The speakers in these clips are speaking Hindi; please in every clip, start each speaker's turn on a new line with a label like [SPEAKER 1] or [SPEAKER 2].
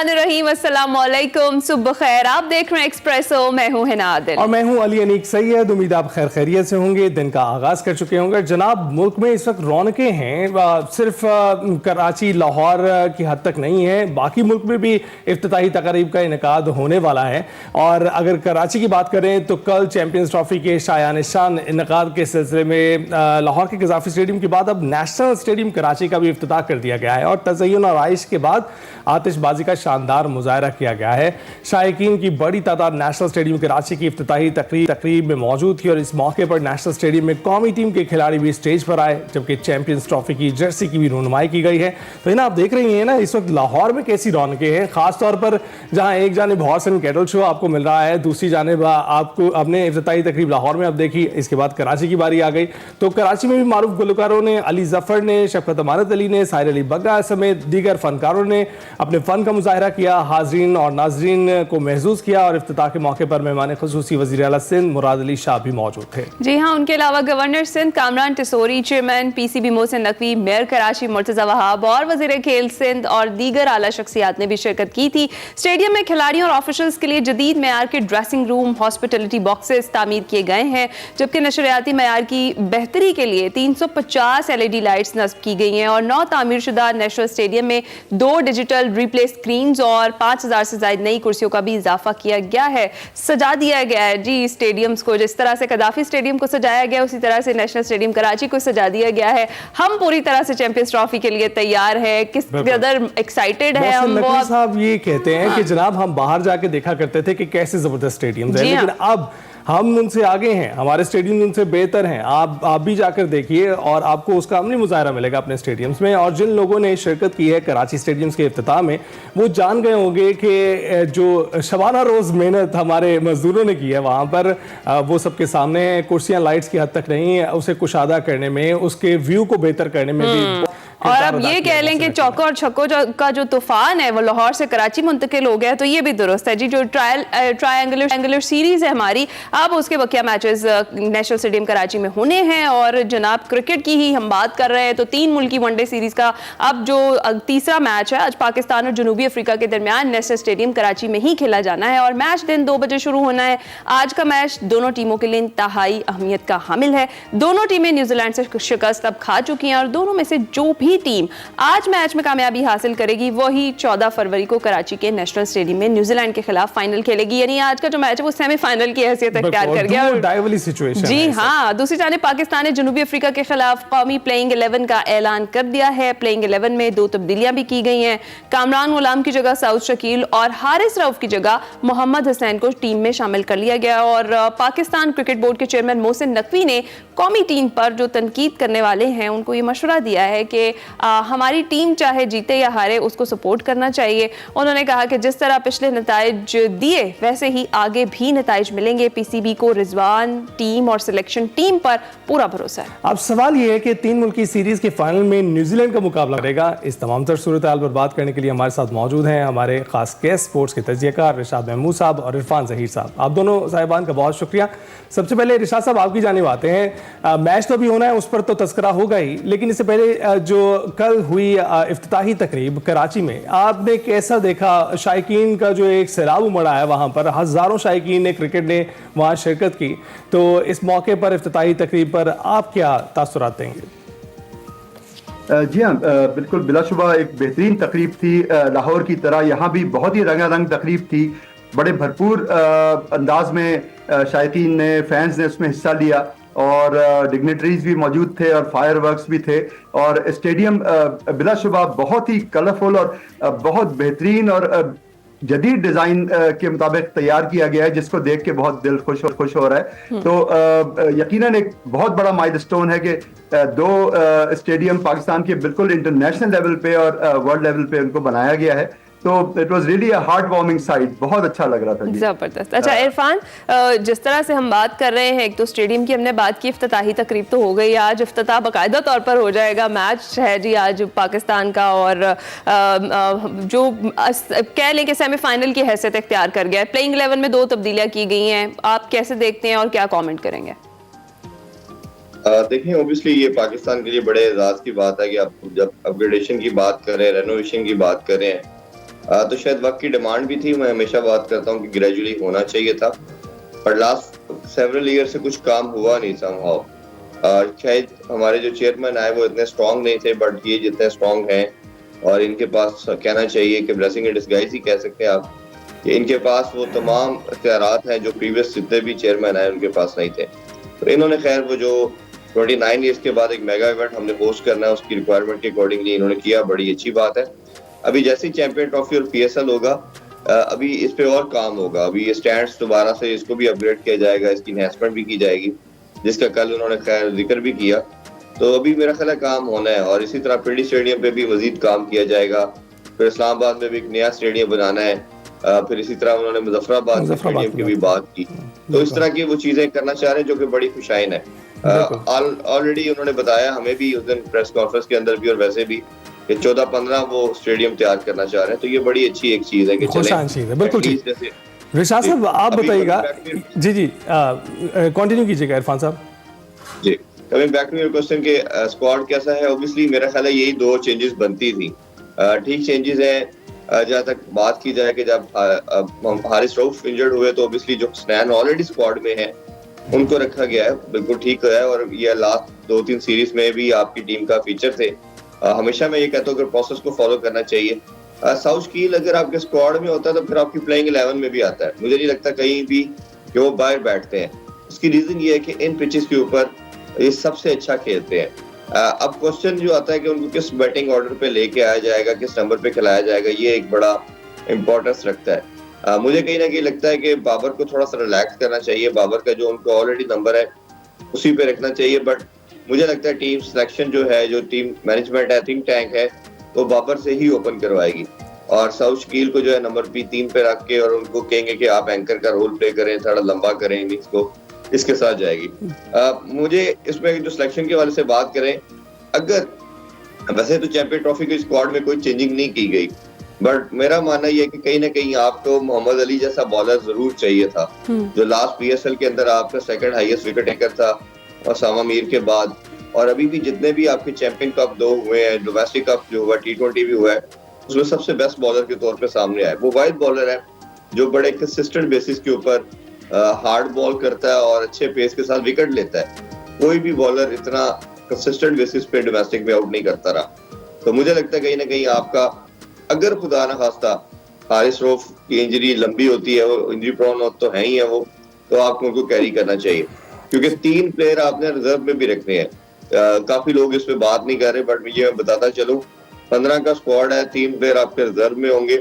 [SPEAKER 1] बिस्मिल्लाहिर्रहमानिर्रहीम, अस्सलाम वालेकुम, सुबह खैर। आप देख रहे हैं एक्सप्रेसो, मैं हूं हिना आदिल
[SPEAKER 2] और मैं हूं अली अनीक सैयद। उम्मीद आप खैर खैरियत से होंगे, दिन का आगाज कर चुके होंगे। जनाब, मुल्क में इस वक्त रौनकें हैं, सिर्फ कराची लाहौर की हद तक नहीं है, बाकी मुल्क में भी इफ्तिताही तकरीब का इनेकाद होने वाला है। और अगर कराची की बात करें तो कल चैंपियंस ट्रॉफी के शायान शान इनेकाद के सिलसिले में लाहौर के गजाफी स्टेडियम के बाद अब नेशनल स्टेडियम कराची का भी इफ्तिताह कर दिया गया है और तज़य्युन और आइश के बाद आतिशबाजी का शानदार मुजाहरा किया गया है। शायकीन की बड़ी तादाद नेशनल स्टेडियम कराची की इफ्तिताही तकरीब में मौजूद थी और इस मौके पर नेशनल स्टेडियम में कौमी टीम के खिलाड़ी भी स्टेज पर आए, जबकि चैंपियंस ट्रॉफी की जर्सी की भी रुनुमाई की गई है। तो इन्हें आप देख रही हैं ना, इस वक्त लाहौर में कैसी रौनकें हैं, खासतौर पर जहां एक जानिब हॉर्स एंड कैटल शो आपको मिल रहा है, दूसरी जानिब आपको अपने इफ्तिताही तकरीब लाहौर में अब देखी, इसके बाद कराची की बारी आ गई। तो कराची में भी मारूफ गुलकारों ने, अली जफर ने, शफकत अमानत अली ने, साहिर अली बग्गा समेत दीगर फनकारों ने अपने फन का मुजाहरा किया, हाजरीन और नाजरीन को महसूस किया। और इफ्तिताह के मौके पर मेहमान खुसूसी वज़ीर आला सिंध मुराद अली शाह भी मौजूद थे।
[SPEAKER 1] जी हाँ, उनके अलावा governor Sindh Kamran Tessori, chairman PCB Mohsin Naqvi, mayor Karachi Murtaza Wahab और वज़ीर खेल सिंध और दीगर आला शख्सियात ने भी शिरकत की थी। स्टेडियम में खिलाड़ियों और ऑफिशल्स के लिए जदीद मेयार के ड्रेसिंग रूम, हॉस्पिटलिटी बॉक्सेस तामीर किए गए हैं, जबकि नशरियाती मेयार की बेहतरी के लिए 350 LED लाइट्स नस्ब की गई हैं और 9 तामीरशुदा नेशनल स्टेडियम में 2 डिजिटल रिप्ले स्क्रीन्स और 5000 से ज्यादा नई कुर्सियों का भी इजाफा किया गया है। सजा दिया गया है जी स्टेडियम्स को, जिस तरह से कदाफी स्टेडियम को सजाया गया उसी तरह से नेशनल स्टेडियम कराची को सजा दिया गया है। हम पूरी तरह से चैंपियंस ट्रॉफी के लिए तैयार है, किस कदर एक्साइटेड है हम। वो
[SPEAKER 2] साहब ये कहते हैं कि जनाब हम बाहर जाके देखा करते थे कि कैसे जबरदस्त स्टेडियम है, लेकिन अब हम उनसे आगे हैं, हमारे स्टेडियम उनसे बेहतर हैं। आप भी जाकर देखिए और आपको उसका अमली मुजाहरा मिलेगा अपने स्टेडियम्स में। और जिन लोगों ने शिरकत की है कराची स्टेडियम्स के इफ्तिताह में, वो जान गए होंगे कि जो शबाना रोज़ मेहनत हमारे मजदूरों ने की है वहाँ पर, वो सबके सामने है। कुर्सियाँ लाइट्स की हद तक नहीं है, उसे कुशादा करने में, उसके व्यू को बेहतर करने में भी।
[SPEAKER 1] और अब ये कह लें कि चौकों और छक्कों का जो तूफान है वो लाहौर से कराची मुंतकिल हो गया, तो ये भी दुरुस्त है जी। जो ट्रायंगुलर सीरीज है हमारी, अब उसके बकिया मैचेस नेशनल स्टेडियम कराची में होने हैं। और जनाब क्रिकेट की ही हम बात कर रहे हैं तो 3 मुल्की वनडे सीरीज का अब जो तीसरा मैच है आज पाकिस्तान और जनूबी अफ्रीका के दरमियान नेशनल स्टेडियम कराची में ही खेला जाना है और मैच दिन 2 बजे शुरू होना है। आज का मैच दोनों टीमों के लिए इंतहाई अहमियत का हामिल है। दोनों टीमें न्यूजीलैंड से शिकस्त अब खा चुकी हैं और दोनों में से जो भी टीम आज मैच में कामयाबी हासिल करेगी वही 14 फरवरी को कराची के नेशनल स्टेडियम में न्यूजीलैंड के खिलाफ फाइनल खेलेगी। यानी आज का जो मैच है वो सेमीफाइनल की हैसियत अख्तियार कर गया। जी हाँ, दूसरी जानिब पाकिस्तान ने जनूबी अफ्रीका के खिलाफ कौमी प्लेइंग 11 का ऐलान कर दिया है। प्लेइंग 11 में 2 तब्दीलियां भी की गई हैं। कामरान गुलाम की जगह सऊद शकील और हारिस रऊफ की जगह मोहम्मद हुसैन को टीम में शामिल कर लिया गया। और पाकिस्तान क्रिकेट बोर्ड के चेयरमैन मोहसिन नकवी ने कौमी टीम पर जो तनकीद करने वाले हैं उनको ये मशवरा दिया है कि हमारी टीम चाहे जीते या हारे उसको सपोर्ट करना चाहिए। उन्होंने कहा कि जिस तरह पिछले नताइज दिए वैसे ही आगे भी नताइज मिलेंगे। पीसीबी को रिजवान टीम और सिलेक्शन टीम पर पूरा भरोसा है।
[SPEAKER 2] अब सवाल यह है कि 3 मुल्की सीरीज के फाइनल में न्यूजीलैंड का मुकाबला रहेगा। इस तमाम तर सूरत हाल पर बात करने के लिए हमारे साथ मौजूद हैं हमारे खास गेस्ट, स्पोर्ट्स के तजज़ियाकार रिशाद महमूद साहब और इरफान ज़हीर साहब। आप दोनों साहिबान का बहुत शुक्रिया। सबसे पहले रिशाद साहब आपकी जानिब आते हैं। मैच तो अभी होना है, उस पर तो तस्करा होगा ही, लेकिन इससे पहले जो कल हुई इफ्तिताही तकरीब कराची में, आपने कैसा देखा? शायकीन का जो एक सैलाब उमड़ा है वहाँ पर, हज़ारों शायकीन ने क्रिकेट ने वहाँ शिरकत की, तो इस मौके पर इफ्तिताही तकरीब पर आप क्या तासुरात देंगे?
[SPEAKER 3] जी हाँ, बिल्कुल बिलाशुबा एक बेहतरीन तकरीब थी। लाहौर की तरह यहाँ भी बहुत ही रंगारंग तकरीब थी। बड़े भरपूर अंदाज में शायकीन ने, फैंस ने उसमें हिस्सा लिया और डिग्नेटरीज भी मौजूद थे और फायरवर्क्स भी थे। और स्टेडियम बिलाशुबा बहुत ही कलरफुल और बहुत बेहतरीन और जदीद डिज़ाइन के मुताबिक तैयार किया गया है, जिसको देख के बहुत दिल खुश हो रहा है। तो यकीनन एक बहुत बड़ा माइलस्टोन है कि 2 स्टेडियम पाकिस्तान के बिल्कुल इंटरनेशनल लेवल पे और वर्ल्ड लेवल पे उनको बनाया गया है। तो it was really a heart warming site, बहुत अच्छा लग रहा था जी।
[SPEAKER 1] जबरदस्त। अच्छा इरफान, जिस तरह से हम बात कर रहे हैं, एक तो स्टेडियम की हमने बात की, इफ्तिताही तकरीब तो हो गई, आज इफ्तिताह बाकायदा तौर पर हो जाएगा। मैच है जी आज पाकिस्तान का और जो कह लें कि सेमीफाइनल की हैसियत इख्तियार कर गया है। प्लेइंग 11 में 2 तब्दीलियां की गई हैं, आप कैसे देखते हैं और क्या कॉमेंट करेंगे?
[SPEAKER 4] देखिए, ऑब्वियसली ये पाकिस्तान के लिए बड़े एजाज की बात है कि आप जब अपग्रेडेशन की बात करें, रेनोवेशन की बात करें, तो शायद वक्त की डिमांड भी थी। मैं हमेशा बात करता हूँ कि ग्रेजुअली होना चाहिए था, पर लास्ट सेवरल ईयर से कुछ काम हुआ नहीं समहाउ। शायद हमारे जो चेयरमैन आए वो इतने स्ट्रांग नहीं थे, बट ये जितने स्ट्रांग हैं, और इनके पास कहना चाहिए कि ब्लेसिंग इन डिस्गाइज ही कह सकते हैं आप, कि इनके पास वो तमाम इख्तियारात हैं जो प्रीवियस जितने भी चेयरमैन आए उनके पास नहीं थे। तो इन्होंने खैर वो जो 29 ईयर्स के बाद एक मेगा इवेंट हमने होस्ट करना है उसकी रिक्वायरमेंट के अकॉर्डिंगली इन्होंने किया, बड़ी अच्छी बात है। अभी जैसे ही चैंपियन ट्रॉफी और PSL होगा, अभी इस पे और काम होगा। अभी ये स्टैंड्स दोबारा से इसको भी अपग्रेड किया जाएगा, इसकी इन्हेंसमेंट भी की जाएगी, जिसका कल उन्होंने खैर जिक्र भी किया। तो अभी मेरा ख्याल है काम होना है, और इसी तरह पिंडी स्टेडियम पे भी मजीद काम किया जाएगा। फिर इस्लामाबाद में भी एक नया स्टेडियम बनाना है, फिर इसी तरह उन्होंने मुजफ्फराबाद स्टेडियम की भी बात की। तो इस तरह की वो चीजें करना चाह रहे हैं जो कि बड़ी खुशाइन है। ऑलरेडी उन्होंने बताया हमें भी उस दिन प्रेस कॉन्फ्रेंस के अंदर भी और वैसे भी कि 14-15 वो स्टेडियम तैयार करना चाह रहे हैं। तो ये बड़ी अच्छी एक चीज है कि
[SPEAKER 2] खुशाइन चीज है, बिल्कुल ठीक। रिशाद साहब आप बताइएगा। जी कंटिन्यू कीजिएगा इरफान साहब
[SPEAKER 4] ji. Coming back to your question के स्क्वाड कैसा है, ऑब्वियसली मेरा ख्याल है यही 2 चेंजेस बनती थी। ठीक चेंजेस है। जहाँ तक बात की जाए कि जब हारिस रऊफ इंजर्ड हुए तो ऑब्वियसली जो स्नैन ऑलरेडी स्क्वाड में है उनको रखा गया है, बिल्कुल ठीक है। और ये लास्ट 2-3 सीरीज में भी आपकी टीम का फीचर थे। हमेशा मैं ये कहता हूँ कि प्रोसेस को फॉलो करना चाहिए। साउथ कील अगर आपके स्क्वाड में होता है तो फिर आपकी प्लेइंग 11 में भी आता है। मुझे नहीं लगता कहीं भी कि वो बाहर बैठते हैं। इसकी रीजन ये है कि इन पिचेस के ऊपर ये सबसे अच्छा खेलते हैं। अब क्वेश्चन जो आता है कि उनको किस बैटिंग ऑर्डर पे लेके आया जाएगा, किस नंबर पे खिलाया जाएगा, ये एक बड़ा इंपॉर्टेंस रखता है। मुझे कहीं ना कहीं लगता है कि बाबर को थोड़ा सा रिलैक्स करना चाहिए। बाबर का जो उनको ऑलरेडी नंबर है उसी पे रखना चाहिए। बट मुझे लगता है टीम सिलेक्शन जो है, जो टीम मैनेजमेंट है, थिंक टैंक है, वो बाबर से ही ओपन करवाएगी। और साउथ शकील को जो है नंबर P3 पे रख के और उनको कहेंगे कि आप एंकर का रोल प्ले करें, थोड़ा लंबा करें इनिंग्स को, इसके साथ जाएगी। मुझे इसमें जो सिलेक्शन के वाले से बात करें, अगर वैसे तो चैंपियन ट्रॉफी के स्क्वाड में कोई चेंजिंग नहीं की गई, बट मेरा मानना यह है कि कहीं ना कहीं आपको मोहम्मद अली जैसा बॉलर जरूर चाहिए था, जो लास्ट PSL के अंदर आपका सेकंड हाईएस्ट विकेट टेकर था ओसामा मीर के बाद। और अभी भी जितने भी आपके चैंपियन कप 2 हुए हैं, डोमेस्टिक कप जो हुआ, T20 भी हुआ है, उसमें सबसे बेस्ट बॉलर के तौर पे सामने आया। वो वाइड बॉलर है जो बड़े कंसिस्टेंट बेसिस के ऊपर हार्ड बॉल करता है और अच्छे पेस के साथ विकेट लेता है। कोई भी बॉलर इतना कंसिस्टेंट बेसिस पे डोमेस्टिक में आउट नहीं करता रहा। तो मुझे लगता है कहीं ना कहीं आपका, अगर खुदा न खास्ता हारिस रऊफ की इंजरी लंबी होती है, वो इंजरी प्रोन तो है ही है वो, तो आपको उनको कैरी करना चाहिए, क्योंकि 3 प्लेयर आपने रिजर्व में भी रखने हैं। काफी लोग इस पे बात नहीं कर रहे, बट ये मैं बताता चलूं, 15 का स्क्वाड है, 3 प्लेयर आपके रिजर्व में होंगे।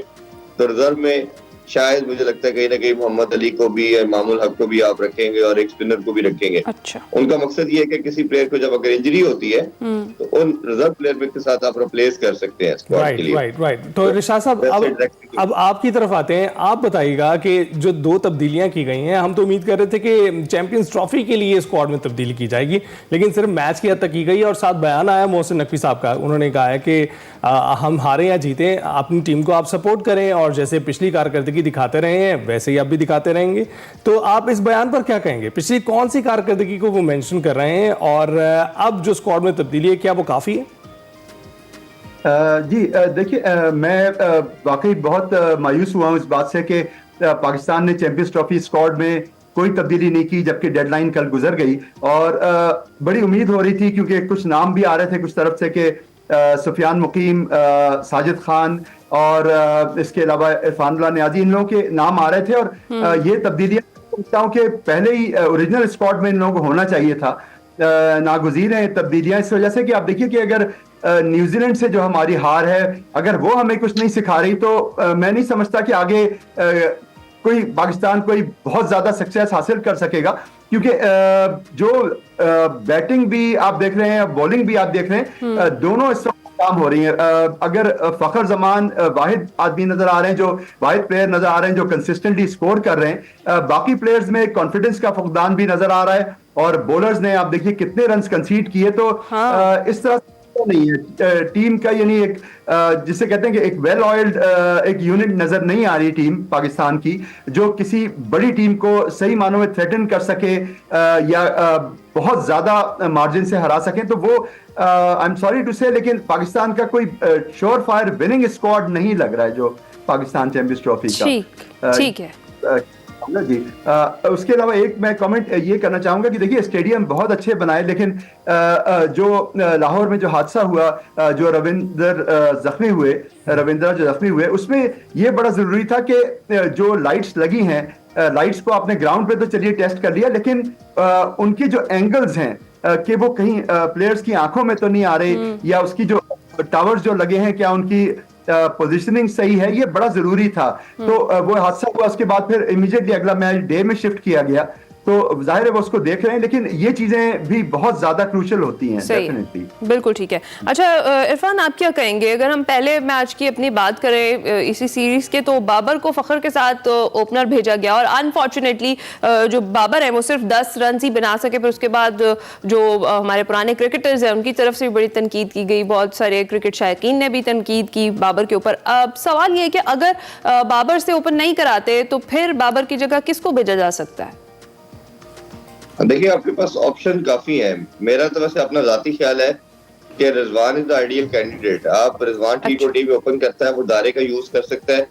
[SPEAKER 4] तो रिजर्व में शायद मुझे लगता है कहीं ना कहीं मोहम्मद अली को भी, मामूल हक को भी आप रखेंगे और एक स्पिनर को भी रखेंगे।
[SPEAKER 1] अच्छा।
[SPEAKER 4] उनका मकसद ये है कि किसी प्लेयर को जब अगर इंजरी होती है तो उन रिजर्व प्लेयर के साथ आप रिप्लेस कर सकते हैं स्क्वाड के लिए।
[SPEAKER 2] राइट। तो रिशाद साहब अब आपकी तरफ आते हैं। आप बताइएगा कि जो 2 तब्दीलियां की गई हैं, हम तो उम्मीद कर रहे थे कि चैंपियंस ट्रॉफी के लिए स्क्वाड में तब्दीली की जाएगी, लेकिन सिर्फ मैच की हद तक की गई। और साथ बयान आया मोहसिन नकवी साहब का, उन्होंने कहा है कि हम हारे या जीते, अपनी टीम को आप सपोर्ट करें और जैसे पिछली कारकर्दगी दिखाते रहे हैं वैसे ही अब भी दिखाते रहेंगे। तो आप इस बयान पर क्या कहेंगे? पिछली कौन सी कारकर्दगी को वो मेंशन कर रहे हैं, और अब जो स्क्वाड में तब्दीली है क्या वो काफी है?
[SPEAKER 3] जी देखिए, मैं वाकई बहुत मायूस हुआ हूँ इस बात से कि पाकिस्तान ने चैंपियंस ट्रॉफी स्क्वाड में कोई तब्दीली नहीं की, जबकि डेडलाइन कल गुजर गई। और बड़ी उम्मीद हो रही थी, क्योंकि कुछ नाम भी आ रहे थे कुछ तरफ से कि सुफियान मुकीम, साजिद खान और इसके अलावा इरफानुल्लाह नियाजी, इन लोगों के नाम आ रहे थे। और ये तब्दीलियां सोचता हूँ कि पहले ही ओरिजिनल स्क्वाड में इन लोगों को होना चाहिए था। नागुज़ीर है तब्दीलियां इस वजह से कि आप देखिए कि अगर न्यूजीलैंड से जो हमारी हार है, अगर वो हमें कुछ नहीं सिखा रही, तो मैं नहीं समझता कि आगे कोई पाकिस्तान कोई बहुत ज्यादा सक्सेस हासिल कर सकेगा। क्योंकि जो बैटिंग भी आप देख रहे हैं, बॉलिंग भी आप देख रहे हैं, दोनों इस वक्त काम हो रही है। अगर फखर जमान वाहिद आदमी नजर आ रहे हैं, जो वाहिद प्लेयर नजर आ रहे हैं जो कंसिस्टेंटली स्कोर कर रहे हैं, बाकी प्लेयर्स में कॉन्फिडेंस का फुकदान भी नजर आ रहा है। और बॉलर्स ने आप देखिए कितने रन्स कंसीड किए। तो इस तरह हादसा नहीं है टीम का, यानी एक जिसे कहते हैं कि एक वेल ऑयल्ड एक यूनिट नजर नहीं आ रही टीम पाकिस्तान की, जो किसी बड़ी टीम को सही मानों में थ्रेटन कर सके या बहुत ज्यादा मार्जिन से हरा सके। तो वो आई एम सॉरी टू से, लेकिन पाकिस्तान का कोई श्योर फायर विनिंग स्क्वाड नहीं लग रहा है जो पाकिस्तान चैंपियंस ट्रॉफी का।
[SPEAKER 1] ठीक है
[SPEAKER 3] जी। उसके अलावा एक मैं कमेंट ये करना चाहूंगा कि देखिए स्टेडियम बहुत अच्छे बनाए, लेकिन जो लाहौर में जो हादसा हुआ, जो रविंद्र जख्मी हुए, उसमें ये बड़ा जरूरी था कि जो लाइट्स लगी हैं, लाइट्स को आपने ग्राउंड पे तो चलिए टेस्ट कर लिया, लेकिन उनके जो एंगल्स हैं कि वो कहीं प्लेयर्स की आंखों में तो नहीं आ रहे, या उसकी जो टावर्स जो लगे हैं क्या उनकी पोजीशनिंग सही है, ये बड़ा जरूरी था। तो वो हादसा हुआ, उसके बाद फिर इमीडिएटली अगला मैच डे में शिफ्ट किया गया, तो जाहिर है वो उसको देख रहे हैं, लेकिन ये चीजें भी बहुत ज्यादा क्रूशियल होती हैं डेफिनेटली।
[SPEAKER 1] बिल्कुल ठीक है। अच्छा इरफान, आप क्या कहेंगे अगर हम पहले मैच की अपनी बात करें इसी सीरीज के, तो बाबर को फखर के साथ ओपनर भेजा गया और अनफॉर्चुनेटली जो बाबर है वो सिर्फ 10 रन ही बना सके। फिर उसके बाद जो हमारे पुराने क्रिकेटर्स हैं उनकी तरफ से भी बड़ी तनकीद की गई, बहुत सारे क्रिकेट शायकीन ने भी तनकीद की बाबर के ऊपर। अब सवाल ये है कि अगर बाबर से ओपन नहीं कराते तो फिर बाबर की जगह किसको भेजा जा सकता है?
[SPEAKER 4] देखिए आपके पास ऑप्शन काफी है। मेरा तो वैसे अपना जाती ख्याल है कि Rizwan is the ideal candidate. आप रिजवान टी20 पे ओपन करता है, वो दारे का यूज कर सकता है,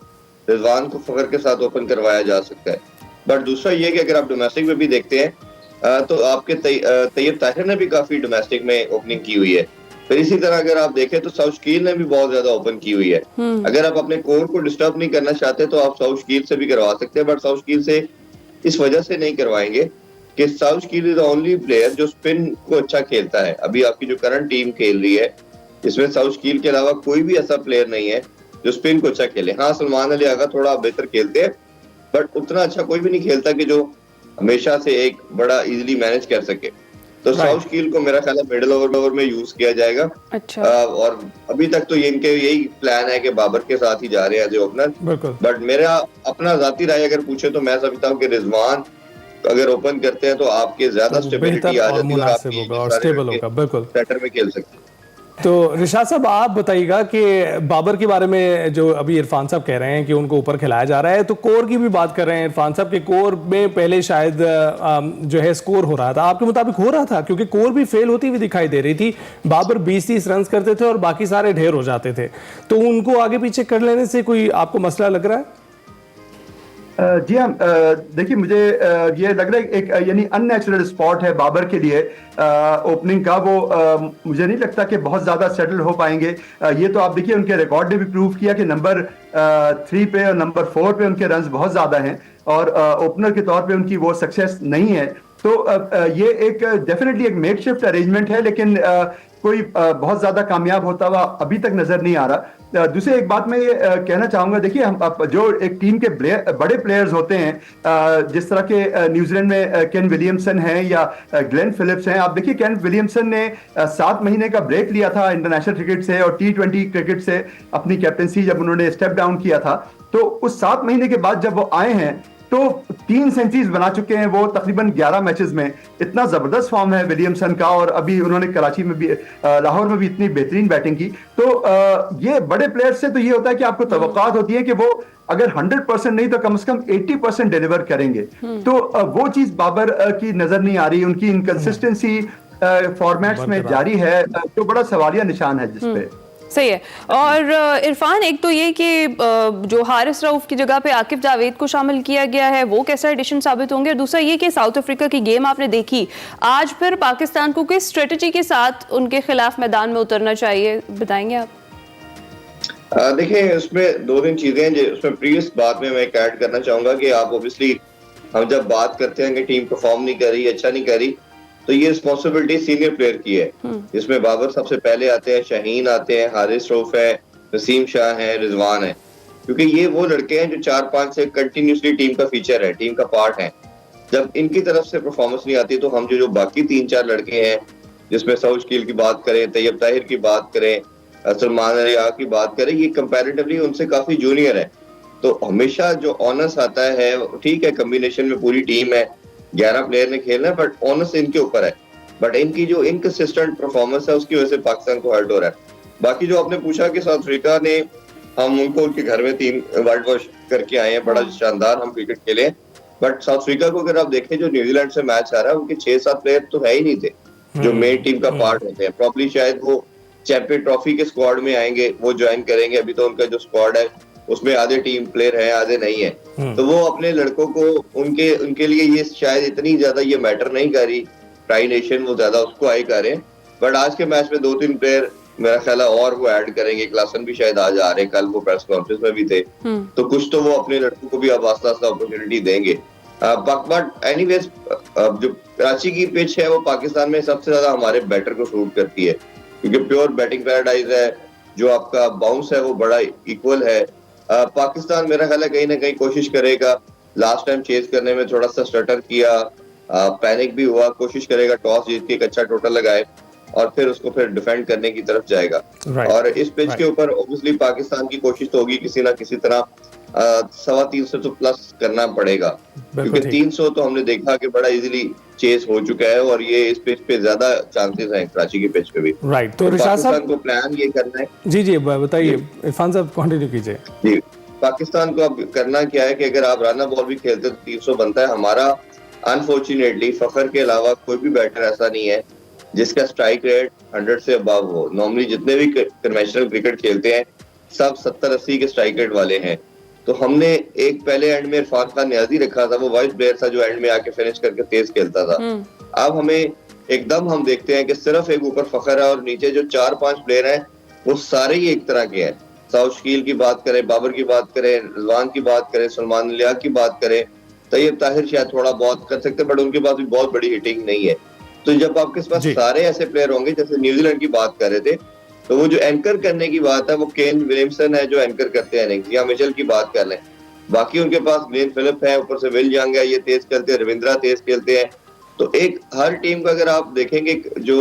[SPEAKER 4] रिजवान को फखर के साथ ओपन करवाया जा सकता है। बट दूसरा ये कि अगर आप डोमेस्टिक में भी देखते हैं तो आपके तैयब ताहिर ने भी काफी डोमेस्टिक में ओपनिंग की हुई है। फिर इसी तरह अगर आप देखें तो साउथ शकील ने भी बहुत ज्यादा ओपन की हुई है। अगर आप अपने कोर को डिस्टर्ब नहीं करना चाहते तो आप साउथ शकील से भी करवा सकते हैं, बट साउथ शकील से इस वजह से नहीं करवाएंगे कि south Shakeel is the only player जो स्पिन को अच्छा खेलता है। अभी आपकी जो करंट टीम खेल रही है इसमें साउथ शकील के अलावा कोई भी ऐसा प्लेयर नहीं है जो स्पिन को अच्छा खेले। हाँ, सलमान अली आगा थोड़ा बेहतर खेलते हैं, बट उतना अच्छा कोई भी नहीं खेलता कि जो हमेशा से एक बड़ा इजीली मैनेज कर सके। तो साउथ शकील को मेरा ख्याल है मिडिल ओवर में यूज किया जाएगा।
[SPEAKER 1] अच्छा। और
[SPEAKER 4] अभी तक तो इनके यही प्लान है कि बाबर के साथ ही जा रहे हैं एज ए ओपनर। बट मेरा अपना जाती राय अगर पूछे तो मैं समझता हूँ कि रिजवान अगर ओपन करते हैं तो आपके ज्यादा स्टेबिलिटी आ जाती है और
[SPEAKER 2] स्टेबल होगा, बिल्कुल
[SPEAKER 4] सेटर में खेल सकते हैं।
[SPEAKER 2] तो रिशाद साहब आप बताइएगा कि बाबर के बारे में जो अभी इरफान साहब कह रहे हैं कि उनको ऊपर खिलाया जा रहा है, तो कोर की भी बात कर रहे हैं इरफान साहब के कोर में पहले शायद जो है स्कोर हो रहा था, आपके मुताबिक हो रहा था? क्योंकि कोर भी फेल होती हुई दिखाई दे रही थी। बाबर 20-30 रन करते थे और बाकी सारे ढेर हो जाते थे, तो उनको आगे पीछे कर लेने से कोई आपको मसला लग रहा है?
[SPEAKER 3] जी हाँ, देखिए मुझे ये लग रहा है एक यानी अननेचुरल स्पॉट है बाबर के लिए ओपनिंग का। वो मुझे नहीं लगता कि बहुत ज्यादा सेटल हो पाएंगे। ये तो आप देखिए उनके रिकॉर्ड ने भी प्रूव किया कि नंबर 3 पे और नंबर 4 पे उनके रन्स बहुत ज्यादा हैं और ओपनर के तौर पे उनकी वो सक्सेस नहीं है। तो ये एक डेफिनेटली एक मेकशिफ्ट अरेंजमेंट है, लेकिन कोई बहुत ज्यादा कामयाब होता हुआ अभी तक नजर नहीं आ रहा। दूसरी एक बात मैं ये कहना चाहूंगा, देखिए हम जो एक टीम के बड़े प्लेयर्स होते हैं, जिस तरह के न्यूजीलैंड में केन विलियमसन हैं या ग्लेन फिलिप्स हैं। आप देखिए केन विलियमसन ने 7 महीने का ब्रेक लिया था इंटरनेशनल क्रिकेट से और T20 क्रिकेट से अपनी कैप्टनसी जब उन्होंने स्टेप डाउन किया था, तो उस 7 महीने के बाद जब वो आए हैं तो 3 सेंचुरीज बना चुके हैं वो तकरीबन 11 मैचेस में। इतना जबरदस्त फॉर्म है विलियमसन का, और अभी उन्होंने कराची में भी लाहौर में भी इतनी बेहतरीन बैटिंग की। तो ये बड़े प्लेयर्स से तो ये होता है कि आपको तवक्कात होती है कि वो अगर 100% नहीं तो कम से कम 80% डिलीवर करेंगे। तो वो चीज बाबर की नजर नहीं आ रही। उनकी इनकंसिस्टेंसी फॉर्मेट्स में जारी है, तो बड़ा सवालिया निशान है जिसपे।
[SPEAKER 1] सही है। और इरफान, एक तो ये कि जो हारिस रऊफ की जगह पे आकिब जावेद को शामिल किया गया है, वो कैसा एडिशन साबित होंगे? और दूसरा ये कि साउथ अफ्रीका की गेम आपने देखी, आज फिर पाकिस्तान को किस स्ट्रेटजी के साथ उनके खिलाफ मैदान में उतरना चाहिए, बताएंगे आप?
[SPEAKER 4] देखिए उसमें 2-3 चीजें हैं। उसमें प्रीवियस बात में मैं एक ऐड करना चाहूंगा कि आप ऑब्वियसली हम जब बात करते हैं कि टीम परफॉर्म नहीं कर रही, अच्छा नहीं कर रही, तो ये रिस्पॉन्सिबिलिटी सीनियर प्लेयर की है, जिसमें बाबर सबसे पहले आते हैं, शाहीन आते हैं, हारिस रऊफ है, नसीम शाह है, रिजवान है, क्योंकि ये वो लड़के हैं जो 4-5 से कंटिन्यूसली टीम का फीचर है, टीम का पार्ट है। जब इनकी तरफ से परफॉर्मेंस नहीं आती तो हम जो बाकी 3-4 लड़के हैं, जिसमें साउथ शकील की बात करें, तैयब ताहिर की बात करें, सलमान अली आगा की बात करें, ये कंपैरेटिवली उनसे काफी जूनियर है। तो हमेशा जो ऑनर्स आता है, ठीक है कम्बिनेशन में पूरी टीम है, 11 प्लेयर ने खेलना है, बट ऑनर्स इनके ऊपर है बट इनकी जो इनकंसिस्टेंट परफॉर्मेंस है उसकी वजह से पाकिस्तान को हर्ट हो रहा है। बाकी जो आपने पूछा कि साउथ अफ्रीका ने, हम उनको उनके घर में 3 वर्ल्ड वॉश करके आए हैं, बड़ा शानदार हम क्रिकेट खेले, बट साउथ अफ्रीका को अगर आप देखें जो न्यूजीलैंड से मैच आ रहा है उनके 6-7 प्लेयर तो है ही नहीं थे जो मेन टीम का पार्ट होते हैं। प्रॉब्ली शायद वो चैंपियन ट्रॉफी के स्क्वाड में आएंगे, वो ज्वाइन करेंगे। अभी तो उनका जो स्क्वाड है उसमें आधे टीम प्लेयर हैं, आधे नहीं है। तो वो अपने लड़कों को उनके लिए ये शायद इतनी ज्यादा ये मैटर नहीं कर रही, ट्राई नेशन वो ज्यादा उसको आई कर रहे हैं। बट आज के मैच में 2-3 प्लेयर मेरा ख्याल है और वो ऐड करेंगे। क्लासन भी शायद आज आ रहे, कल वो प्रेस कॉन्फ्रेंस में भी थे, तो कुछ तो वो अपने लड़कों को भी अब आस्ता आस्ता अपॉर्चुनिटी देंगे। बट एनीवेज जो कराची की पिच है वो पाकिस्तान में सबसे ज्यादा हमारे बैटर को सूट करती है, क्योंकि प्योर बैटिंग पैराडाइज है। जो आपका बाउंस है वो बड़ा इक्वल है। पाकिस्तान मेरा ख्याल है कहीं ना कहीं कोशिश करेगा, लास्ट टाइम चेज करने में थोड़ा सा स्टटर किया, पैनिक भी हुआ, कोशिश करेगा टॉस जीत के एक अच्छा टोटल लगाए और फिर उसको फिर डिफेंड करने की तरफ जाएगा। और इस पिच के ऊपर ऑब्वियसली पाकिस्तान की कोशिश तो होगी किसी ना किसी तरह 350 तो प्लस करना पड़ेगा, क्योंकि 300 तो हमने देखा कि बड़ा इजीली चेस हो चुका है और ये इस पिच पे ज्यादा चांसेस हैं कराची की पिच पे भी।
[SPEAKER 2] राइट, तो रिशाद साहब
[SPEAKER 4] को प्लान ये करना है।
[SPEAKER 2] जी बताइए इरफान साहब, कंटिन्यू कीजिए।
[SPEAKER 4] जी, पाकिस्तान को अब करना क्या है कि अगर आप रन बॉल भी खेलते तो 300 बनता है। हमारा अनफॉर्चुनेटली फखर के अलावा कोई भी बैटर ऐसा नहीं है जिसका स्ट्राइक रेट 100 से अबव हो। नॉर्मली जितने भी कन्वेंशनल क्रिकेट खेलते हैं सब 70-80 के स्ट्राइक रेट वाले हैं। तो हमने एक पहले एंड में इरफान खान नियाजी रखा था, वो वाइस प्लेयर था जो एंड में आके फिनिश करके तेज खेलता था। अब हमें एकदम हम देखते हैं कि सिर्फ एक ऊपर फखर है और नीचे जो 4-5 प्लेयर हैं वो सारे ही एक तरह के हैं। साउथ शकील की बात करें, बाबर की बात करें, रिजवान की बात करें, सलमान लिया की बात करें, तैयब ताहिर शायद थोड़ा बहुत कर सकते बट उनके पास भी बहुत बड़ी हिटिंग नहीं है। तो जब आपके पास सारे ऐसे प्लेयर होंगे, जैसे न्यूजीलैंड की बात कर रहे थे, तो वो जो एंकर करने की बात है वो केन विलियमसन है जो एंकर करते हैं इनिंग्स, या मिचेल की बात कर लें। बाकी उनके पास ग्लेन फिलिप है, ऊपर से विल यंग है, ये तेज खेलते हैं, रविंद्रा तेज खेलते हैं। तो एक हर टीम का अगर आप देखेंगे जो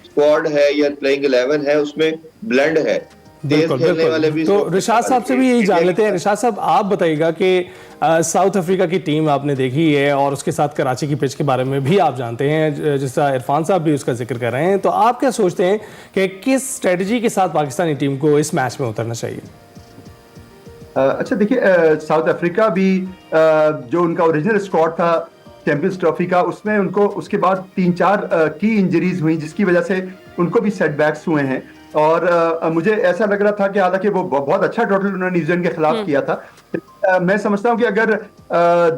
[SPEAKER 4] स्क्वाड है या प्लेइंग 11 है उसमें ब्लेंड है, तेज खेलने वाले भी।
[SPEAKER 2] तो रिशाद साहब से भी यही जान लेते हैं। रिशाद साहब, आप बताइएगा कि साउथ अफ्रीका की टीम आपने देखी है और उसके साथ कराची की पिच के बारे में भी आप जानते हैं, जिस तरह इरफान साहब भी उसका जिक्र कर रहे हैं, तो आप क्या सोचते हैं कि किस स्ट्रेटजी के साथ पाकिस्तानी टीम को इस मैच में उतरना चाहिए?
[SPEAKER 3] अच्छा देखिए, साउथ अफ्रीका भी जो उनका ओरिजिनल स्क्वाड था चैंपियंस ट्रॉफी का, उसमें उनको उसके बाद 3-4 की इंजरीज हुई जिसकी वजह से उनको भी सेटबैक्स हुए हैं। और मुझे ऐसा लग रहा था कि हालांकि वो बहुत अच्छा टोटल उन्होंने न्यूजीलैंड के खिलाफ किया था। मैं समझता हूं कि अगर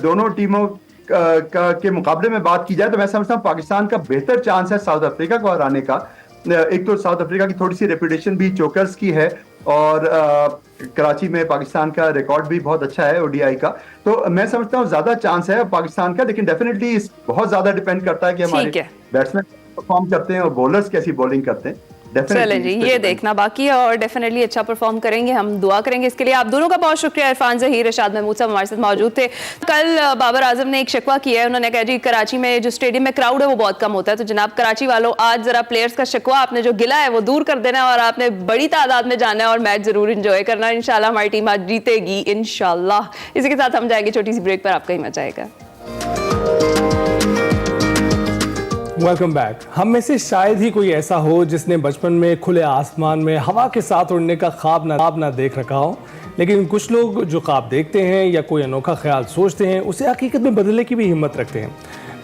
[SPEAKER 3] दोनों टीमों के मुकाबले में बात की जाए तो मैं समझता हूं पाकिस्तान का बेहतर चांस है साउथ अफ्रीका को हराने का। एक तो साउथ अफ्रीका की थोड़ी सी रेपुटेशन भी चोकर्स की है और कराची में पाकिस्तान का रिकॉर्ड भी बहुत अच्छा है ओडीआई का, तो मैं समझता हूँ ज्यादा चांस है पाकिस्तान का। लेकिन डेफिनेटली बहुत ज्यादा डिपेंड करता है कि हमारे बैट्समैन परफॉर्म करते हैं और बॉलर्स कैसी बॉलिंग करते हैं।
[SPEAKER 1] चलें जी, ये देखना बाकी है और डेफिनेटली अच्छा परफॉर्म करेंगे, हम दुआ करेंगे इसके लिए। आप दोनों का बहुत शुक्रिया। इरफान ज़हीर, इरशाद महमूद साहब हमारे साथ मौजूद थे। कल बाबर आजम ने एक शिकवा किया है, उन्होंने कहा जी कराची में जो स्टेडियम में क्राउड है वो बहुत कम होता है। तो जनाब कराची वालों, आज जरा प्लेयर्स का शिकवा, आपने जो गिला है वो दूर कर देना है और आपने बड़ी तादाद में जाना है और मैच जरूर इंजॉय करना है। इंशाल्लाह हमारी टीम आज जीतेगी इंशाल्लाह। इसी के साथ हम जाएंगे छोटी सी ब्रेक पर, आपका ही मजा आएगा।
[SPEAKER 2] Welcome back. हम में से शायद ही कोई ऐसा हो जिसने बचपन में खुले आसमान में हवा के साथ उड़ने का ख्वाब ना देख रखा हो, लेकिन कुछ लोग जो ख्वाब देखते हैं या कोई अनोखा ख्याल सोचते हैं उसे हकीकत में बदलने की भी हिम्मत रखते हैं।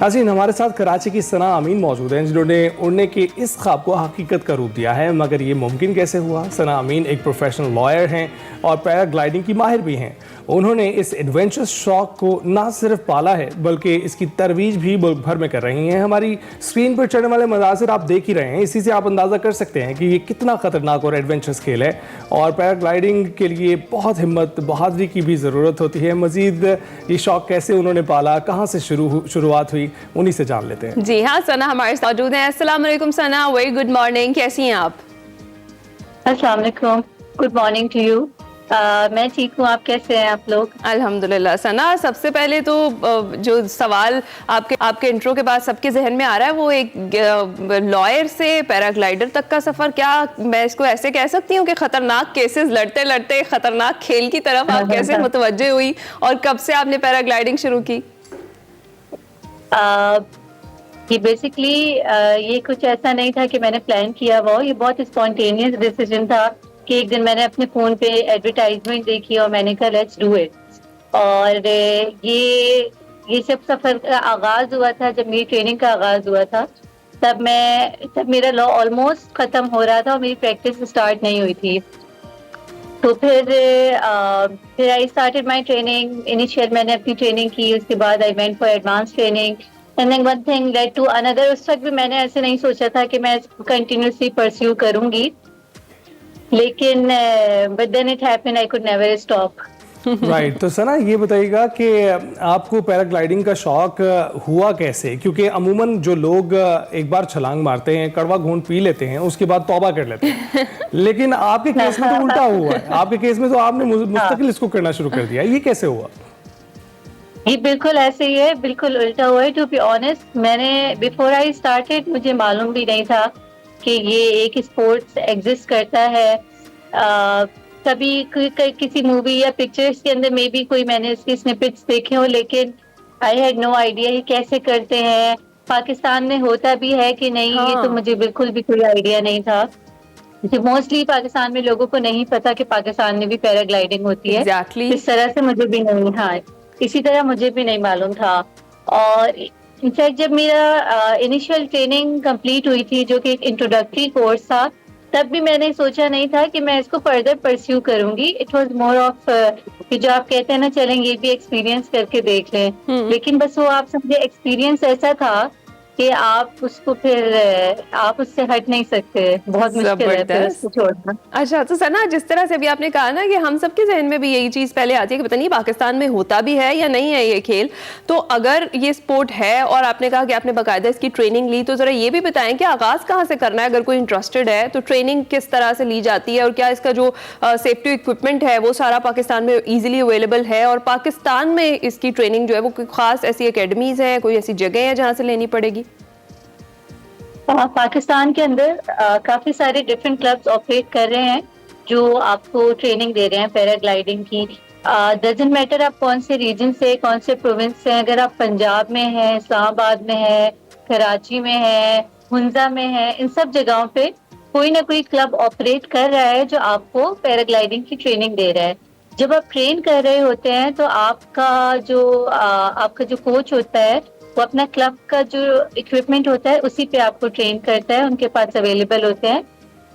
[SPEAKER 2] नाज़रीन, हमारे साथ कराची की सना अमीन मौजूद हैं जिन्होंने उड़ने के इस ख्वाब को हकीकत का रूप दिया है। मगर ये मुमकिन कैसे हुआ? सना अमीन एक प्रोफेशनल लॉयर हैं और पैराग्लाइडिंग की माहिर भी हैं। उन्होंने इस एडवेंचर शौक को ना सिर्फ पाला है बल्कि इसकी तरवीज भी मुल्क भर में कर रही हैं। हमारी स्क्रीन पर चढ़ने वाले मनाज़िर आप देख ही रहे हैं, इसी से आप अंदाज़ा कर सकते हैं कि ये कितना ख़तरनाक और एडवेंचरस खेल है और पैराग्लाइडिंग के लिए बहुत हिम्मत बहादुरी की भी ज़रूरत होती है। मज़ीद ये शौक कैसे उन्होंने पाला, कहाँ से शुरुआत हुई, उन्हीं से जान लेते हैं।
[SPEAKER 1] जी हाँ, सना हमारे साथ मौजूद हैं। अस्सलाम वालेकुम सना, वेरी गुड मॉर्निंग, कैसी हैं आप?
[SPEAKER 5] अस्सलाम वालेकुम, गुड मॉर्निंग टू यू। मैं ठीक हूँ, आप कैसे हैं आप लोग?
[SPEAKER 1] अल्हम्दुलिल्लाह। सना, सबसे पहले तो जो सवाल आपके इंट्रो के बाद सबके जहन में आ रहा है वो एक लॉयर से पैराग्लाइडर तक का सफर, क्या मैं इसको ऐसे कह सकती हूँ कि खतरनाक केसेस लड़ते लड़ते खतरनाक खेल की तरफ आप कैसे मुतवज्जे हुई और कब से आपने पैराग्लाइडिंग शुरू की?
[SPEAKER 5] कि बेसिकली ये कुछ ऐसा नहीं था कि मैंने प्लान किया हुआ हो, ये बहुत स्पॉन्टेनियस डिसीजन था कि एक दिन मैंने अपने फोन पे एडवर्टाइजमेंट देखी और मैंने कहा लेट्स डू इट। और ये सब सफर का आगाज हुआ था जब मेरी ट्रेनिंग का आगाज हुआ था। तब मेरा लॉ ऑलमोस्ट खत्म हो रहा था और मेरी प्रैक्टिस स्टार्ट नहीं हुई थी। तो फिर I started my training. Initial मैंने अपनी ट्रेनिंग की, उसके बाद I went for advance training and then one thing led to another. उस वक्त भी मैंने ऐसे नहीं सोचा था कि मैं कंटिन्यूसली परस्यू करूंगी, लेकिन but then it happened, I could never stop.
[SPEAKER 2] Right तो सना ये बताइएगा कि आपको पैराग्लाइडिंग का शौक हुआ कैसे? क्योंकि अमूमन जो लोग एक बार छलांग मारते हैं, कड़वा घूंट पी लेते हैं, उसके बाद तौबा कर लेते हैं, लेकिन आपके केस में तो उल्टा हुआ है। आपके केस में तो आपने मुस्तकिल इसको करना शुरू कर दिया, ये कैसे हुआ?
[SPEAKER 5] ये बिल्कुल ऐसे ही है, बिल्कुल उल्टा हुआ है। टू बी ऑनेस्ट, मैंने बिफोर आई स्टार्टेड मुझे मालूम भी नहीं था कि ये एक स्पोर्ट्स एग्जिस्ट करता है। कभी किसी मूवी या पिक्चर्स के अंदर मे बी कोई मैंने इसके स्निपेट्स देखे हो, लेकिन आई हैड नो आइडिया ये कैसे करते हैं, पाकिस्तान में होता भी है कि नहीं। ये तो मुझे बिल्कुल भी कोई आइडिया नहीं था। मोस्टली पाकिस्तान में लोगों को नहीं पता कि पाकिस्तान में भी पैराग्लाइडिंग होती है।
[SPEAKER 1] Exactly.
[SPEAKER 5] इस तरह से मुझे भी नहीं, हाँ इसी तरह मुझे भी नहीं मालूम था। और इनफैक्ट जब मेरा इनिशियल ट्रेनिंग कंप्लीट हुई थी, जो कि एक इंट्रोडक्टरी कोर्स था, तब भी मैंने सोचा नहीं था कि मैं इसको फर्दर परस्यू करूंगी। इट वाज मोर ऑफ कि जो आप कहते हैं ना, चलें ये भी एक्सपीरियंस करके देख लें। लेकिन बस वो आप समझे एक्सपीरियंस ऐसा था कि आप उसको फिर आप उससे हट नहीं सकते, बहुत मुश्किल है फिर उसको छोड़ना।
[SPEAKER 1] अच्छा तो सना, जिस तरह से अभी आपने कहा ना कि हम सबके जहन में भी यही चीज पहले आती है कि पता नहीं पाकिस्तान में होता भी है या नहीं है ये खेल, तो अगर ये स्पोर्ट है और आपने कहा कि आपने बाकायदा इसकी ट्रेनिंग ली, तो जरा ये भी बताएं कि आगाज कहाँ से करना है? अगर कोई इंटरेस्टेड है तो ट्रेनिंग किस तरह से ली जाती है, और क्या इसका जो सेफ्टी इक्विपमेंट है वो सारा पाकिस्तान में ईजिली अवेलेबल है? और पाकिस्तान में इसकी ट्रेनिंग जो है वो कोई खास ऐसी अकेडमीज है, कोई ऐसी जगह है जहाँ से लेनी पड़ेगी?
[SPEAKER 5] पाकिस्तान के अंदर काफी सारे डिफरेंट क्लब्स ऑपरेट कर रहे हैं जो आपको ट्रेनिंग दे रहे हैं पैराग्लाइडिंग की। डजंट मैटर आप कौन से रीजन से, कौन से प्रोविंस से, अगर आप पंजाब में हैं, इस्लामाबाद में है, कराची में है, हुंजा में है, इन सब जगहों पे कोई ना कोई क्लब ऑपरेट कर रहा है जो आपको पैराग्लाइडिंग की ट्रेनिंग दे रहा है। जब आप ट्रेन कर रहे होते हैं तो आपका जो कोच होता है वो अपना क्लब का जो इक्विपमेंट होता है उसी पे आपको ट्रेन करता है, उनके पास अवेलेबल होते हैं।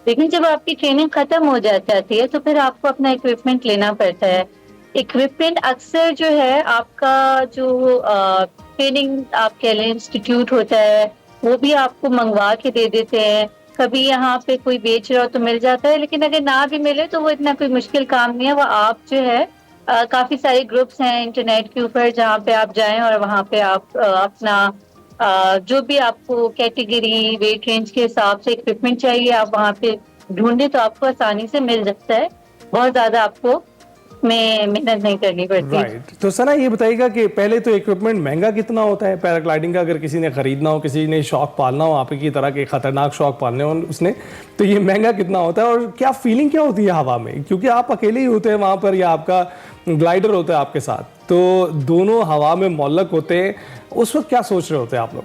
[SPEAKER 5] लेकिन जब आपकी ट्रेनिंग खत्म हो जाती है तो फिर आपको अपना इक्विपमेंट लेना पड़ता है। इक्विपमेंट अक्सर जो है आपका जो ट्रेनिंग आप कह लें इंस्टीट्यूट होता है वो भी आपको मंगवा के दे देते हैं। कभी यहाँ पे कोई बेच रहा हो तो मिल जाता है, लेकिन अगर ना भी मिले तो वो इतना कोई मुश्किल काम नहीं है। वो आप जो है काफी सारे ग्रुप्स हैं इंटरनेट के ऊपर जहाँ पे आप जाएं और वहाँ पे आप अपना जो भी आपको कैटेगरी वेट रेंज के हिसाब से इक्विपमेंट चाहिए आप वहाँ पे ढूंढे तो आपको आसानी से मिल सकता है। बहुत ज्यादा आपको में मेहनत नहीं करनी पड़ती।
[SPEAKER 2] राइट तो सना ये बताइएगा कि पहले तो इक्विपमेंट महंगा कितना होता है पैराग्लाइडिंग का? अगर किसी ने खरीदना हो, किसी ने शौक पालना हो, आप की तरह के खतरनाक शौक पालने हो उसने, तो ये महंगा कितना होता है? और क्या फीलिंग क्या होती है हवा में? क्योंकि आप अकेले ही होते हैं वहां पर या आपका ग्लाइडर होता है आपके साथ, तो दोनों हवा में मौलक होते हैं, उस वक्त क्या सोच रहे होते हैं आप लोग?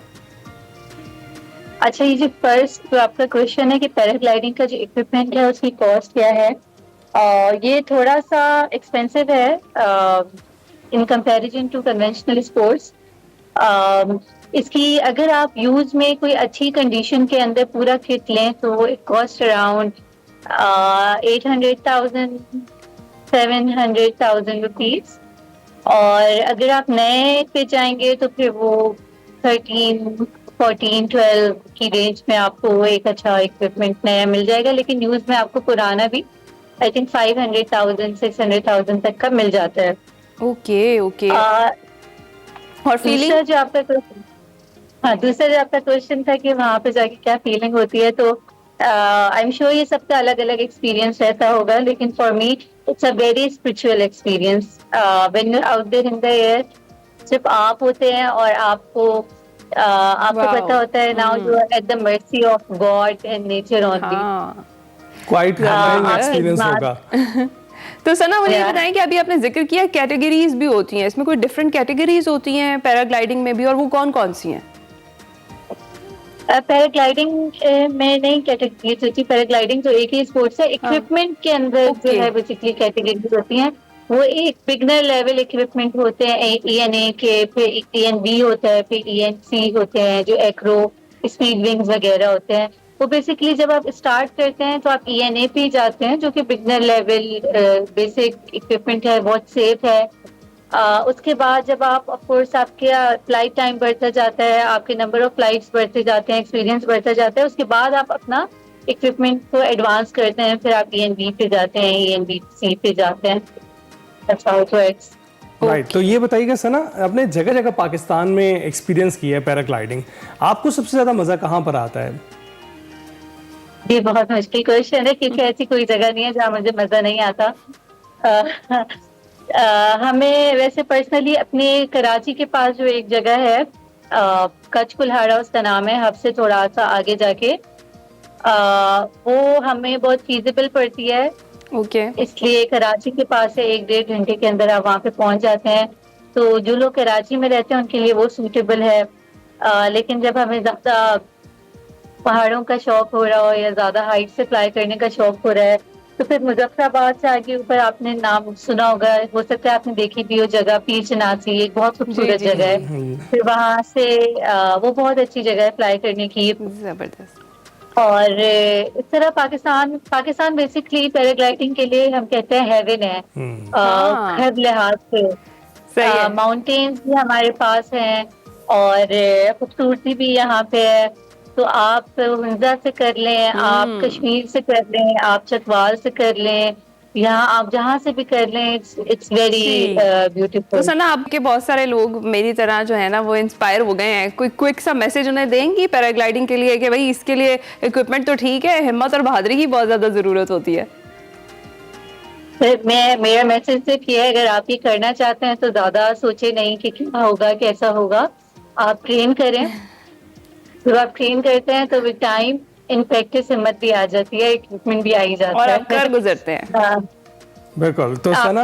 [SPEAKER 5] अच्छा, ये जो फर्स्ट जो आपका क्वेश्चन है कि पैराग्लाइडिंग का जो इक्विपमेंट है उसकी कॉस्ट क्या है, ये थोड़ा सा एक्सपेंसिव है in comparison to conventional sports. इसकी अगर आप यूज में कोई अच्छी कंडीशन के अंदर पूरा किट लें तो इट कॉस्ट अराउंड 800,000 700,000 रुपीज, और अगर आप नए पे जाएंगे तो फिर वो 13, 14, 12 की रेंज में आपको एक अच्छा इक्विपमेंट नया मिल जाएगा। लेकिन यूज में आपको पुराना भी आई थिंक 500,000 600,000 तक का मिल जाता है।
[SPEAKER 1] Okay okay. और फीलिंग
[SPEAKER 5] दूसरा जो आपका क्वेश्चन था कि वहाँ पे जाके क्या फीलिंग होती है, तो आई एम श्योर ये सबका अलग अलग एक्सपीरियंस रहता होगा, लेकिन for me it's a very spiritual experience. When you are out there in the air, सिर्फ आप होते हैं और आपको पता होता है now you are at the mercy of God and nature only.
[SPEAKER 2] Quiet experience होगा।
[SPEAKER 1] तो सना मुझे ये बताएं कि अभी आपने जिक्र किया कैटेगरीज भी होती हैं, इसमें कोई डिफरेंट कैटेगरीज होती हैं पैराग्लाइडिंग में भी, और वो कौन कौन सी हैं?
[SPEAKER 5] पैराग्लाइडिंग में नहीं कैटेगरीज होती, पैराग्लाइडिंग तो एक ही स्पोर्ट्स है। इक्विपमेंट के अंदर जो है बेसिकली कैटेगरीज होती हैं। वो एक बिगनर लेवल इक्विपमेंट होते हैं ENA के, फिर ENV होता है, फिर ENC होते हैं जो एक्रो स्पीड विंग्स वगैरह होते हैं। वो बेसिकली जब आप स्टार्ट करते हैं तो आप ENA पे जाते हैं जो कि बिगनर लेवल बेसिक इक्विपमेंट है, बहुत सेफ है। उसके बाद जब आप ऑफ कोर्स आपके फ्लाइट टाइम बढ़ता जाता है, आपके नंबर ऑफ फ्लाइट्स बढ़ते जाते हैं, एक्सपीरियंस बढ़ता जाता है, उसके बाद आप अपना इक्विपमेंट को एडवांस करते हैं, फिर आप ENV पे जाते हैं, ENVC पे जाते हैं। That's how it works.
[SPEAKER 2] Right तो ये बताइएगा सना, आपने जगह जगह पाकिस्तान में एक्सपीरियंस किया है पैराग्लाइडिंग, आपको सबसे ज्यादा मजा कहाँ पर आता है?
[SPEAKER 5] ये बहुत मुश्किल क्वेश्चन है क्योंकि ऐसी कोई जगह नहीं है जहाँ मुझे मजा नहीं आता। हमें वैसे पर्सनली अपने कराची के पास जो एक जगह है कच्छ कुल्हाड़ा उसका नाम है, हब से थोड़ा सा आगे जाके, वो हमें बहुत फीजिबल पड़ती है।
[SPEAKER 1] ओके
[SPEAKER 5] इसलिए कराची के पास है, 1-1.5 घंटे के अंदर आप वहाँ पे पहुँच जाते हैं। तो जो लोग कराची में रहते हैं उनके लिए वो सूटेबल है। लेकिन जब हमें ज्यादा पहाड़ों का शौक हो रहा हो या ज्यादा हाइट से फ्लाई करने का शौक हो रहा है तो फिर मुजफ्फराबाद से आगे ऊपर, आपने नाम सुना होगा, हो सकता है आपने देखी भी हो जगह, पीर चनासी, एक बहुत खूबसूरत जगह है। फिर वहाँ से वो बहुत अच्छी जगह है फ्लाई करने की।
[SPEAKER 1] जबरदस्त।
[SPEAKER 5] और इस तरह पाकिस्तान बेसिकली पैराग्लाइडिंग के लिए हम कहते हैं हेवन है हर लिहाज से। माउंटेन्स भी हमारे पास हैं और खूबसूरती भी यहाँ पे है। तो आप हुंजा से कर लें, आप कश्मीर से कर लें, आप चकवाल से कर लें, यहाँ आप जहाँ से भी कर लें, इट्स वेरी ब्यूटीफुल।
[SPEAKER 1] तो सना, आपके बहुत सारे लोग मेरी तरह जो है ना वो इंस्पायर हो गए हैं, कोई क्विक सा मैसेज उन्हें देंगी पैराग्लाइडिंग के लिए कि भाई इसके लिए इक्विपमेंट तो ठीक है, हिम्मत और बहादुरी की बहुत ज्यादा जरूरत होती है?
[SPEAKER 5] मेरा मैसेज सिर्फ ये है, अगर आप ये करना चाहते हैं तो ज्यादा सोचे नहीं कि क्या होगा कैसा होगा, आप ट्रेन करें। जब आप ट्रेन करते हैं तो विद टाइम इन प्रैक्टिस हिम्मत भी आ जाती है, इक्विपमेंट भी आ ही जाता है
[SPEAKER 1] और आप कर गुजरते हैं।
[SPEAKER 2] बिल्कुल। तो सना,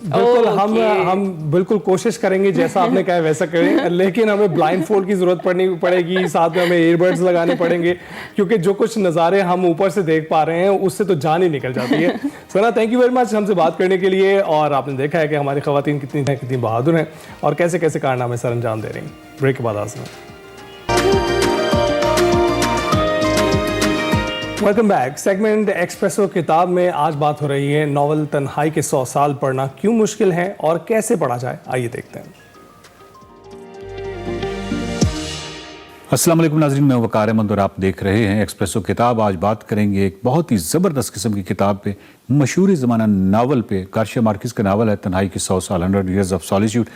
[SPEAKER 2] बिल्कुल हम बिल्कुल कोशिश करेंगे जैसा आपने कहा वैसा करें, लेकिन हमें ब्लाइंड फोल्ड की जरूरत पड़ेगी, साथ में हमें ईयरबड्स लगाने पड़ेंगे क्योंकि जो कुछ नज़ारे हम ऊपर से देख पा रहे हैं उससे तो जान ही निकल जाती है। सना, थैंक यू वेरी मच हमसे बात करने के लिए। और आपने देखा है कि हमारी खवातीन कितनी बहादुर हैं और कैसे कैसे कारनामे सर अंजाम दे रही हैं। ब्रेक के बाद आसना। Welcome back. सेगमेंट एक्सप्रेसो किताब में आज बात हो रही है नॉवल तन्हाई के 100 साल पढ़ना क्यों मुश्किल है और कैसे पढ़ा जाए। आइए देखते हैं।
[SPEAKER 6] अस्सलाम वालेकुम नाज़रीन, मैं वकार अहमद और आप देख रहे हैं एक्सप्रेसो किताब। आज बात करेंगे एक बहुत ही ज़बरदस्त किस्म की किताब पे, मशहूरी ज़माना नावल पे। गार्शिया मार्केस का नावल है तन्हाई के 100 साल, 100 Years of Solitude।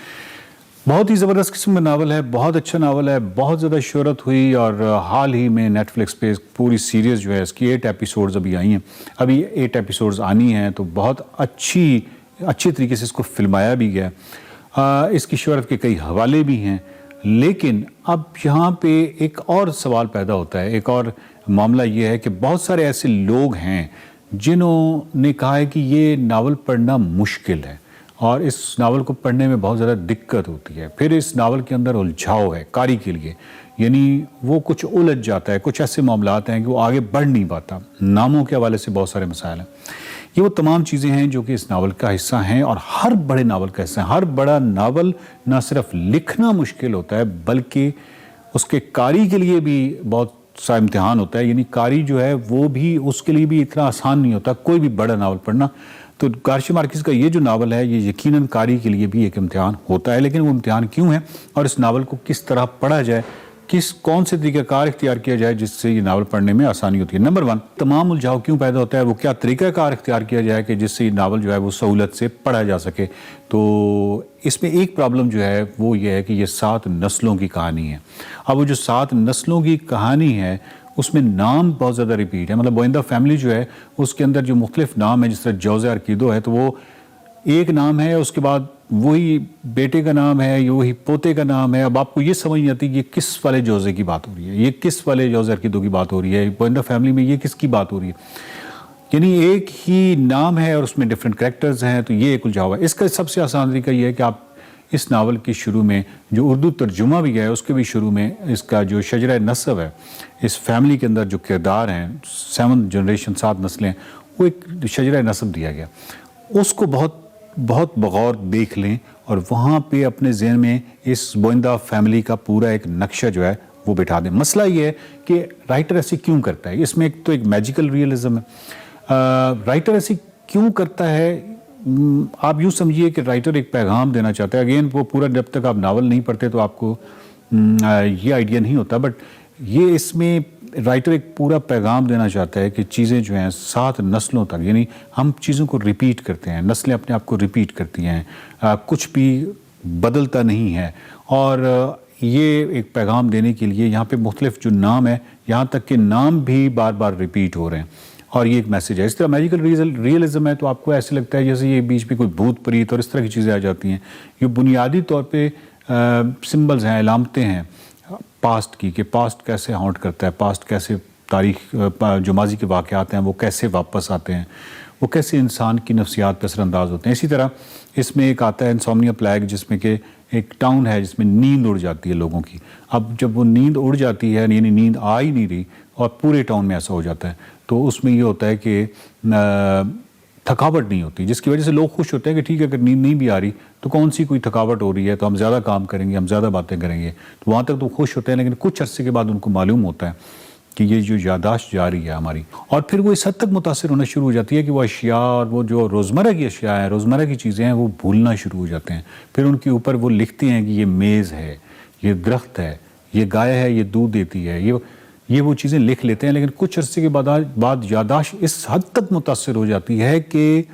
[SPEAKER 6] बहुत ही ज़बरदस्त किस्म का नावल है, बहुत अच्छा नावल है, बहुत ज़्यादा शोहरत हुई और हाल ही में नेटफ्लिक्स पे पूरी सीरीज़ जो है इसकी 8 एपिसोड्स अभी आई हैं, अभी 8 एपिसोड्स आनी हैं। तो बहुत अच्छी तरीके से इसको फिल्माया भी गया। इसकी शोहरत के कई हवाले भी हैं, लेकिन अब यहाँ पे एक और सवाल पैदा होता है। एक और मामला ये है कि बहुत सारे ऐसे लोग हैं जिन्होंने कहा है कि ये नावल पढ़ना मुश्किल है और इस नावल को पढ़ने में बहुत ज़्यादा दिक्कत होती है। फिर इस नावल के अंदर उलझाव है कारी के लिए, यानी वो कुछ उलझ जाता है, कुछ ऐसे मामलात हैं कि वो आगे बढ़ नहीं पाता। नामों के हवाले से बहुत सारे मसाइल हैं। ये वो तमाम चीज़ें हैं जो कि इस नावल का हिस्सा हैं और हर बड़े नावल का हिस्सा है। हर बड़ा नावल ना सिर्फ लिखना मुश्किल होता है बल्कि उसके कारी के लिए भी बहुत सा इम्तिहान होता है। यानी कारी जो है वो भी, उसके लिए भी इतना आसान नहीं होता कोई भी बड़ा नावल पढ़ना। तो गार्शिया मार्केस का ये जो नावल है ये यकीनन कारी के लिए भी एक इम्तिहान होता है। लेकिन वो इम्तिहान क्यों है और इस नावल को किस तरह पढ़ा जाए, कौन से तरीक़ाकार इख्तियार किया जाए जिससे ये नावल पढ़ने में आसानी होती है। नंबर 1, तमाम उलझाव क्यों पैदा होता है, वो क्या तरीक़ाकार इख्तियार किया जाए कि जिससे ये नावल जो है वो सहूलत से पढ़ा जा सके। तो इसमें एक प्रॉब्लम जो है वो ये है कि ये 7 नस्लों की कहानी है। अब वो जो 7 नस्लों की कहानी है उसमें नाम बहुत ज़्यादा रिपीट है। मतलब बोइंदा फैमिली जो है उसके अंदर जो मुख्तलिफ नाम है, जिस तरह जोज़े अर्कीदो है तो वो एक नाम है, उसके बाद वही बेटे का नाम है, वही पोते का नाम है। अब आपको ये समझ नहीं आती कि ये किस वाले जोज़े की बात हो रही है, ये किस वाले जोज़े अर्कीदो की बात हो रही है, बोइंदा फैमिली में ये किसकी बात हो रही है। यानी एक ही नाम है और उसमें डिफरेंट कैरेक्टर्स हैं, तो ये एक उलझाव है। इसका सबसे आसान तरीका ये है कि आप इस नावल के शुरू में जो उर्दू तर्जुमा भी है उसके भी शुरू में इसका जो शजरा नस्ब है, इस फैमिली के अंदर जो किरदार हैं, 7 जनरेशन 7 नस्लें, वो एक शजरा नस्ब दिया गया। उसको बहुत बहुत बगौर देख लें और वहाँ पे अपने जहन में इस गोइंदा फैमिली का पूरा एक नक्शा जो है वो बिठा दें। मसला ये है कि राइटर ऐसे क्यों करता है, इसमें एक तो एक मैजिकल रियलिज्म है। राइटर ऐसे क्यों करता है, आप यूँ समझिए कि राइटर एक पैगाम देना चाहता है। अगेन वो पूरा जब तक आप नावल नहीं पढ़ते तो आपको ये आइडिया नहीं होता, बट ये इसमें राइटर एक पूरा पैगाम देना चाहता है कि चीज़ें जो हैं 7 नस्लों तक, यानी हम चीज़ों को रिपीट करते हैं, नस्लें अपने आप को रिपीट करती हैं, कुछ भी बदलता नहीं है। और ये एक पैगाम देने के लिए यहाँ पे मुख्तलिफ जो नाम है, यहाँ तक के नाम भी बार बार रिपीट हो रहे हैं और ये एक मैसेज है। इस तरह मैजिकल रियलिज्म है तो आपको ऐसे लगता है जैसे ये बीच में कोई भूत प्रीत और इस तरह की चीज़ें आ जाती हैं। ये बुनियादी तौर पे सिंबल्स हैं, अलामतें हैं पास्ट की, कि पास्ट कैसे हॉन्ट करता है, पास्ट कैसे तारीख जो माजी के वाक़यात हैं वो कैसे वापस आते हैं, वो कैसे इंसान की नफ्सियात पर असरअंदाज होते हैं। इसी तरह इसमें एक आता है इंसोम्निया प्लेग, जिसमें कि एक टाउन है जिसमें नींद उड़ जाती है लोगों की। अब जब वो नींद उड़ जाती है, यानी नींद आ ही नहीं रही और पूरे टाउन में ऐसा हो जाता है, तो उसमें ये होता है कि थकावट नहीं होती, जिसकी वजह से लोग खुश होते हैं कि ठीक है, अगर नींद नहीं भी आ रही तो कौन सी कोई थकावट हो रही है, तो हम ज़्यादा काम करेंगे, हम ज़्यादा बातें करेंगे। तो वहाँ तक तो खुश होते हैं, लेकिन कुछ अरसे के बाद उनको मालूम होता है कि ये जो यादाश्त जा रही है हमारी, और फिर वो इस हद तक मुतासिर होना शुरू हो जाती है कि वो अशिया और वो जो रोज़मर्रा की अशिया हैं, रोज़मर्रा की चीज़ें हैं, वो भूलना शुरू हो जाते हैं। फिर उनके ऊपर वो लिखते हैं कि ये मेज़ है, ये दरख्त है, ये गाय है, ये दूध देती है, ये वो चीज़ें लिख लेते हैं। लेकिन कुछ अरसे के बाद यादाश्त इस हद तक मुतासिर हो जाती है कि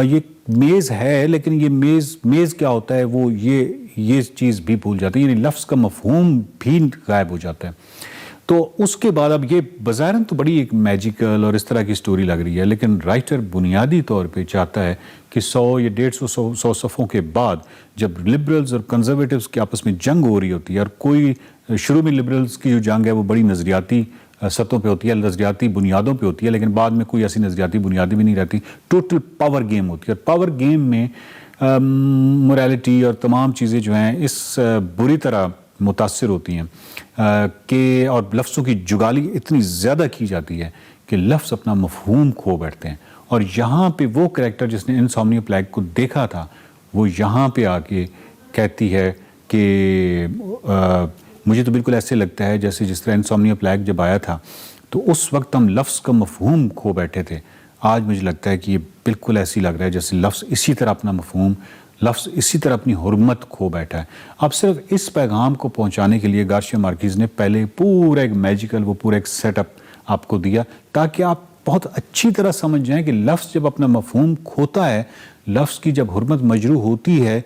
[SPEAKER 6] ये मेज़ है, लेकिन ये मेज़ क्या होता है वो ये चीज़ भी भूल जाती है, यानी लफ्ज़ का मफ़हूम भी गायब हो जाता है। तो उसके बाद अब ये बज़ाहिरन तो बड़ी एक मैजिकल और इस तरह की स्टोरी लग रही है, लेकिन राइटर बुनियादी तौर पे चाहता है कि 100 या 150 सफ़ों के बाद जब लिबरल्स और कंजर्वेटिव्स की आपस में जंग हो रही होती है, और कोई शुरू में लिबरल्स की जो जंग है वो बड़ी नज़रियाती सतहों पे होती है, नज़रियाती बुनियादों पे होती है, लेकिन बाद में कोई ऐसी नज़रियाती बुनियादी भी नहीं रहती, टोटल पावर गेम होती है। और पावर गेम में मोरालिटी और तमाम चीज़ें जो हैं इस बुरी तरह मुतासिर होती हैं कि और लफ्ज़ों की जुगाली इतनी ज़्यादा की जाती है कि लफ्ज़ अपना मफ़हूम खो बैठते हैं। और यहाँ पे वो कैरेक्टर जिसने इंसोम्निया प्लेग को देखा था, वो यहाँ पे आके कहती है कि मुझे तो बिल्कुल ऐसे लगता है जैसे जिस तरह इंसोम्निया प्लेग जब आया था तो उस वक्त हम लफ्ज़ का मफ़हूम खो बैठे थे। आज मुझे लगता है कि ये बिल्कुल ऐसी लग रहा है जैसे लफ्ज़ इसी तरह अपना मफ़हूम, लफ्ज़ इसी तरह अपनी हुर्मत खो बैठा है। अब सिर्फ इस पैगाम को पहुंचाने के लिए गार्शिया मार्केज़ ने पहले पूरा एक मैजिकल, वो पूरा एक सेटअप आपको दिया ताकि आप बहुत अच्छी तरह समझ जाएं कि लफ्ज़ जब अपना मफ़हूम खोता है, लफ्ज़ की जब हुर्मत मजरूह होती है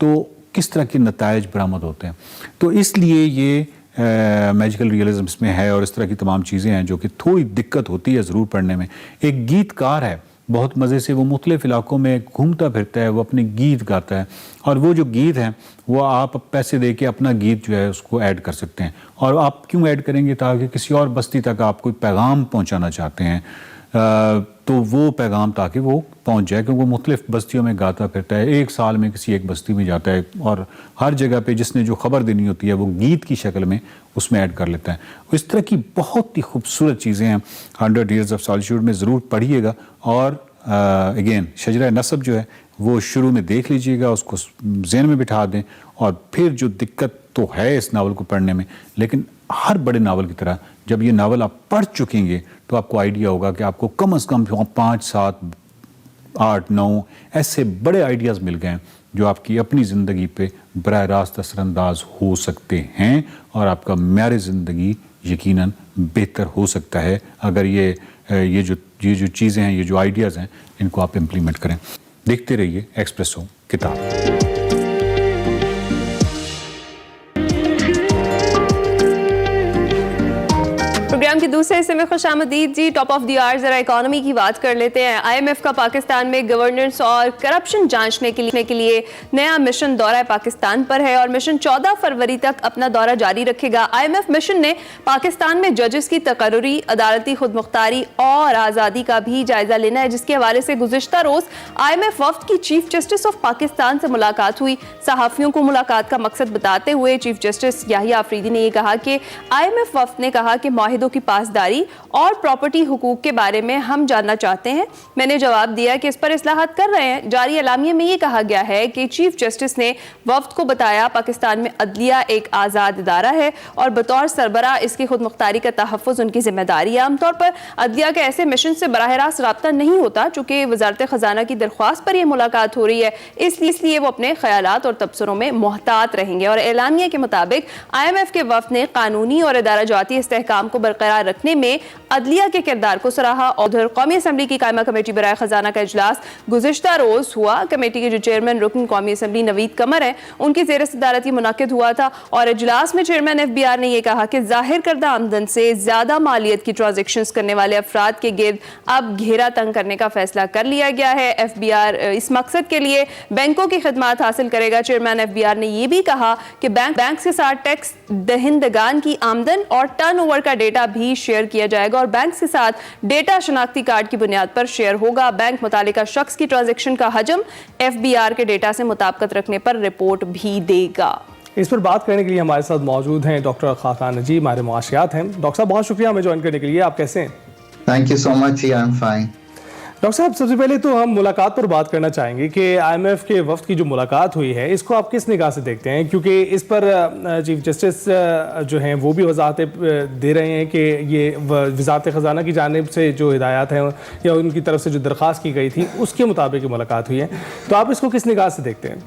[SPEAKER 6] तो किस तरह के नताइज बरामद होते हैं। तो इसलिए ये मैजिकल रियलिज्म इसमें है और इस तरह की तमाम चीज़ें हैं जो कि थोड़ी दिक्कत होती है ज़रूर पढ़ने में। एक गीतकार है, बहुत मज़े से वो मुख्तलिफ़ इलाकों में घूमता फिरता है, वो अपने गीत गाता है, और वो जो गीत हैं वो आप पैसे दे के अपना गीत जो है उसको ऐड कर सकते हैं। और आप क्यों ऐड करेंगे? ताकि किसी और बस्ती तक आप कोई पैगाम पहुंचाना चाहते हैं तो वो पैगाम ताकि वो पहुंच जाए, क्योंकि वो मुख्तलिफ़ बस्तियों में गाता फिरता है, एक साल में किसी एक बस्ती में जाता है और हर जगह पे जिसने जो खबर देनी होती है वो गीत की शक्ल में उसमें ऐड कर लेता है। इस तरह की बहुत ही खूबसूरत चीज़ें हैं 100 Years of Solitude में, ज़रूर पढ़िएगा। और अगेन शजरा नसब जो है वो शुरू में देख लीजिएगा, उसको ज़हन में बिठा दें, और फिर जो दिक्कत तो है इस नावल को पढ़ने में, लेकिन हर बड़े नावल की तरह जब ये नावल आप पढ़ चुकेंगे तो आपको आइडिया होगा कि आपको कम से कम 5, 7, 8, 9 ऐसे बड़े आइडियाज़ मिल गए जो आपकी अपनी ज़िंदगी पे बराह रास्त असरअंदाज हो सकते हैं, और आपका म्यार ज़िंदगी यकीनन बेहतर हो सकता है अगर ये जो चीज़ें हैं, ये जो आइडियाज़ हैं, इनको आप इम्प्लीमेंट करें। देखते रहिए एक्सप्रेसो किताब।
[SPEAKER 1] प्रोग्राम प्रोग्राम के दूसरे हिस्से में खुशामदीद जी। टॉप ऑफ द आवर जरा इकोनॉमी की बात कर लेते हैं। IMF का पाकिस्तान में गवर्नेंस और करप्शन जांचने के लिए नया मिशन दौरा पाकिस्तान पर है और मिशन 14 फरवरी तक अपना दौरा जारी रखेगा। IMF मिशन ने पाकिस्तान में जजेस की तकर्रुरी, अदालती खुदमुख्तारी और आज़ादी का भी जायजा लेना है, जिसके हवाले से गुज़िश्ता रोज IMF वफ्द की चीफ जस्टिस ऑफ पाकिस्तान से मुलाकात हुई। सहाफ़ियों को मुलाकात का मकसद बताते हुए चीफ जस्टिस याहिया अफरीदी ने यह कहा कि IMF वफ्द ने कहा कि माहिदों की पासदारी और प्रॉपर्टी हुकूक के बारे में हम जानना चाहते हैं। मैंने जवाब दिया कि इस पर इस्लाहात कर रहे हैं। जारी एलामिया में ये कहा गया है कि चीफ जस्टिस ने वफ्द को बताया पाकिस्तान में अदलिया एक आज़ाद इदारा है और बतौर सरबरा इसकी खुदमुख्तारी का तहफ़्फ़ुज़ उनकी जिम्मेदारी है। आमतौर पर अदलिया के ऐसे मिशन से बराह रास्त रब्ता नहीं होता, चूँकि वज़ारत ख़जाना की दरख्वास्त पर यह मुलाकात हो रही है, इसलिए वो अपने ख़यालात और तबसरों में मोहतात रहेंगे। और एलामिया के मुताबिक IMF के वफ्द ने कानूनी और इदारा जाती इस्तेहकाम को बरकरार रखने में अदलिया के किरदार को सराहा। और उधर कौमी असम्बली की कायमा कमेटी बराए खजाना का इजलास गुज़िश्ता रोज हुआ। कमेटी के जो चेयरमैन रुकन कौमी असम्बली नवीद कमर है, उनकी ज़ेर सदारती मुनाकिद हुआ था और इजलास में चेयरमैन FBR ने यह कहा कि जाहिर करदा आमदन से ज़्यादा मालियत की ट्रांजेक्शंस करने वाले अफराद के गिर्द अब घेरा तंग करने का फैसला कर लिया गया है। FBR इस मकसद के लिए बैंकों की खिदमात हासिल करेगा। चेयरमैन FBR ने यह भी कहा कि बैंक के साथ टैक्स दहिंदगान की आमदन और टर्नओवर का डेटा भी शेयर किया जाएगा और बैंक के साथ डेटा शनाख्ती कार्ड की बुनियाद पर शेयर होगा। बैंक मुतालिका शख्स की ट्रांजैक्शन का हजम FBR के डेटा से मुताबिकत रखने पर रिपोर्ट भी देगा।
[SPEAKER 2] इस पर बात करने के लिए हमारे साथ मौजूद हैं डॉक्टर खाकान नजीब, हमारे मुआशियात हैं। डॉक्टर साहब बहुत शुक्रिया हमें ज्वाइन करने के लिए। आप कैसे हैं?
[SPEAKER 7] Thank you so much, I am fine.
[SPEAKER 2] Doctor साहब सबसे पहले तो हम मुलाकात पर बात करना चाहेंगे कि IMF के वफ्द की जो मुलाकात हुई है, इसको आप किस निगाह से देखते हैं, क्योंकि इस पर चीफ जस्टिस जो हैं वो भी वजाहतें दे रहे हैं कि ये वजारत ख़जाना की जानिब से जो हिदायत हैं या उनकी तरफ से जो दरख्वास्त की गई थी उसके मुताबिक मुलाकात हुई है, तो आप इसको किस निगाह से देखते हैं?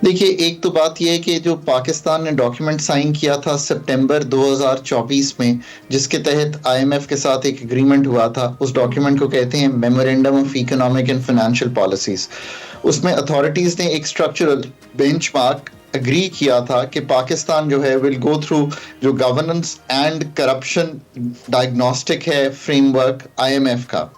[SPEAKER 7] देखिए, एक तो बात यह है कि जो पाकिस्तान ने डॉक्यूमेंट साइन किया था सितंबर 2024 में, जिसके तहत IMF के साथ एक एग्रीमेंट हुआ था, उस डॉक्यूमेंट को कहते हैं memorandum of economic and financial policies. उसमें अथॉरिटीज़ ने एक स्ट्रक्चरल बेंचमार्क एग्री किया था कि पाकिस्तान जो है विल गो थ्रू जो गवर्नेंस एंड करप्शन डायग्नोस्टिक है फ्रेमवर्क IMF का।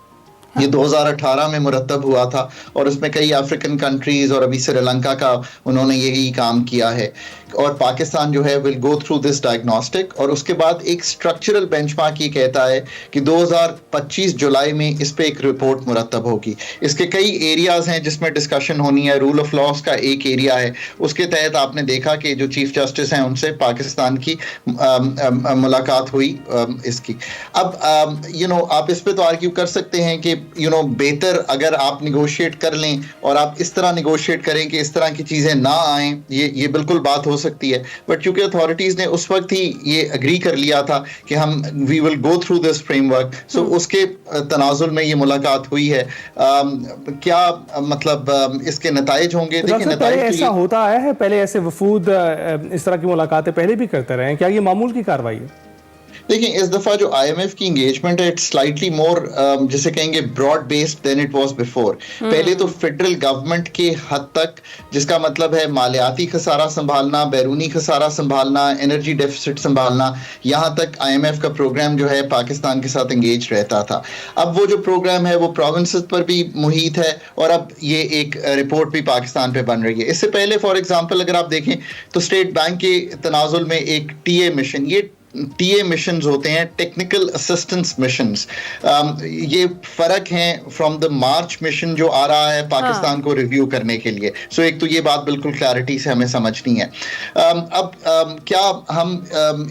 [SPEAKER 7] ये 2018 में मुरतब हुआ था और उसमें कई अफ्रीकन कंट्रीज और अभी श्रीलंका का उन्होंने यही काम किया है। और पाकिस्तान जो है will go through this diagnostic और उसके बाद एक स्ट्रक्चरल बेंचमार्क ये कहता है कि 2025 जुलाई में इस पे एक रिपोर्ट मुरतब होगी। इसके कई एरियाज हैं जिसमें डिस्कशन होनी है। रूल ऑफ लॉस का एक एरिया है, उसके तहत आपने देखा कि जो चीफ जस्टिस हैं उनसे पाकिस्तान की मुलाकात हुई इसकी। अब आप इस पे तो आर्ग्यू कर सकते हैं कि बेहतर अगर आप निगोशिएट कर लें और आप इस तरह निगोशिएट करें कि इस तरह की चीज़ें ना आएँ, ये बिल्कुल बात हो सकती है। बट चूंकि अथॉरिटीज़ ने उस वक्त ही ये एग्री कर लिया था कि हम we will go through this framework, so उसके तनाजुल में ये मुलाकात हुई है। क्या मतलब इसके नताइज होंगे? देखिए, नताइज
[SPEAKER 2] ऐसा होता है, पहले ऐसे वफूद इस तरह की मुलाकातें पहले भी करते रहे हैं, क्या ये मामूल की कार्रवाई है?
[SPEAKER 7] देखिए, इस दफ़ा जो IMF की इंगेजमेंट है इट्स स्लाइटली मोर जिसे कहेंगे broad based than it was before. पहले तो फेडरल गवर्नमेंट के हद तक, जिसका मतलब है मालियाती खसारा संभालना, बैरूनी खसारा संभालना, एनर्जी डेफिसिट संभालना, यहाँ तक IMF का प्रोग्राम जो है पाकिस्तान के साथ इंगेज रहता था। अब वो जो प्रोग्राम है वो प्रोविंसेस पर भी मुहित है और अब ये एक रिपोर्ट भी पाकिस्तान पे बन रही है। इससे पहले फॉर एग्जाम्पल अगर आप देखें तो स्टेट बैंक के तनाजुल में एक TA मिशन, ये TA मिशंस होते हैं, टेक्निकल असिस्टेंस मिशंस। ये फर्क है फ्रॉम द मार्च मिशन जो आ रहा है पाकिस्तान को रिव्यू करने के लिए। सो एक तो ये बात बिल्कुल क्लैरिटी से हमें समझनी है। अब क्या हम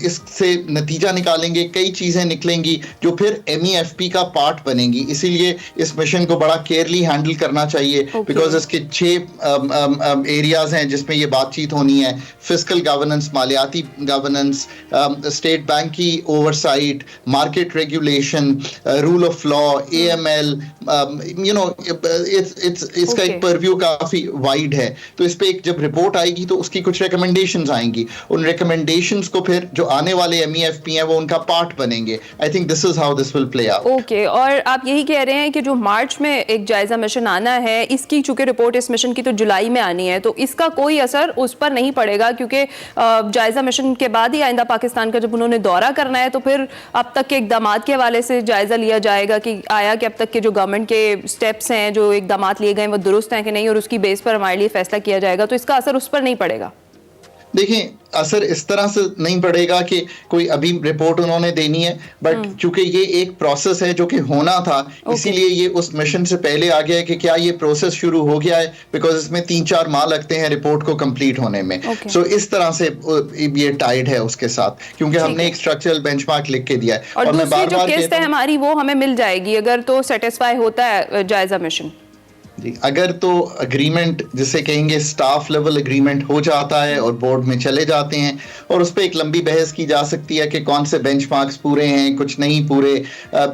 [SPEAKER 7] इससे नतीजा निकालेंगे? कई चीज़ें निकलेंगी जो फिर MEFP का पार्ट बनेंगी, इसीलिए इस मिशन को बड़ा केयरली हैंडल करना चाहिए बिकॉज इसके 6 एरियाज हैं जिसमें ये बातचीत होनी है। फिस्कल गवर्नेंस, मालियाती गवर्नेंस, स्टेट बैंक की oversight, market regulation, rule of law, AML, इसका एक परव्यू काफी वाइड है। तो इस पे एक जब रिपोर्ट आएगी तो उसकी कुछ रिकमेंडेशंस आएंगी, उन रिकमेंडेशंस को फिर जो आने वाले MEFP हैं वो उनका पार्ट बनेंगे। I think this is how this will play out.
[SPEAKER 1] Okay, और आप यही कह रहे हैं कि जो मार्च में एक जायजा मिशन आना है, इसकी चूंकि रिपोर्ट इस मिशन की तो जुलाई में आनी है, तो इसका कोई असर उस पर नहीं पड़ेगा क्योंकि जायजा मिशन के बाद ही आइंदा पाकिस्तान का जब उन्होंने दौरा करना है, तो फिर अब तक के इकदाम के हवाले से जायजा लिया जाएगा कि आया कि अब तक के जो गवर्नमेंट के स्टेप्स हैं, जो इकदाम लिए गए, वो दुरुस्त हैं कि नहीं, और उसकी बेस पर हमारे लिए फैसला किया जाएगा। तो इसका असर उस पर नहीं पड़ेगा?
[SPEAKER 7] देखिए, असर इस तरह से नहीं पड़ेगा कि कोई अभी रिपोर्ट उन्होंने देनी है, बट चूंकि ये एक प्रोसेस है जो कि होना था, इसीलिए ये उस मिशन से पहले आ गया है कि क्या ये प्रोसेस शुरू हो गया है, बिकॉज इसमें 3-4 माह लगते हैं रिपोर्ट को कंप्लीट होने में। सो इस तरह से ये टाइड है उसके साथ, क्योंकि हमने एक स्ट्रक्चरल बेंचमार्क लिख के दिया है।
[SPEAKER 1] और मैं बार-बार कहता हूं हमारी वो हमें मिल जाएगी अगर तो सेटिस्फाई होता है जायजा मिशन।
[SPEAKER 7] अगर तो अग्रीमेंट जिसे कहेंगे स्टाफ लेवल अग्रीमेंट हो जाता है और बोर्ड में चले जाते हैं, और उस पर एक लंबी बहस की जा सकती है कि कौन से बेंचमार्क्स पूरे हैं, कुछ नहीं पूरे,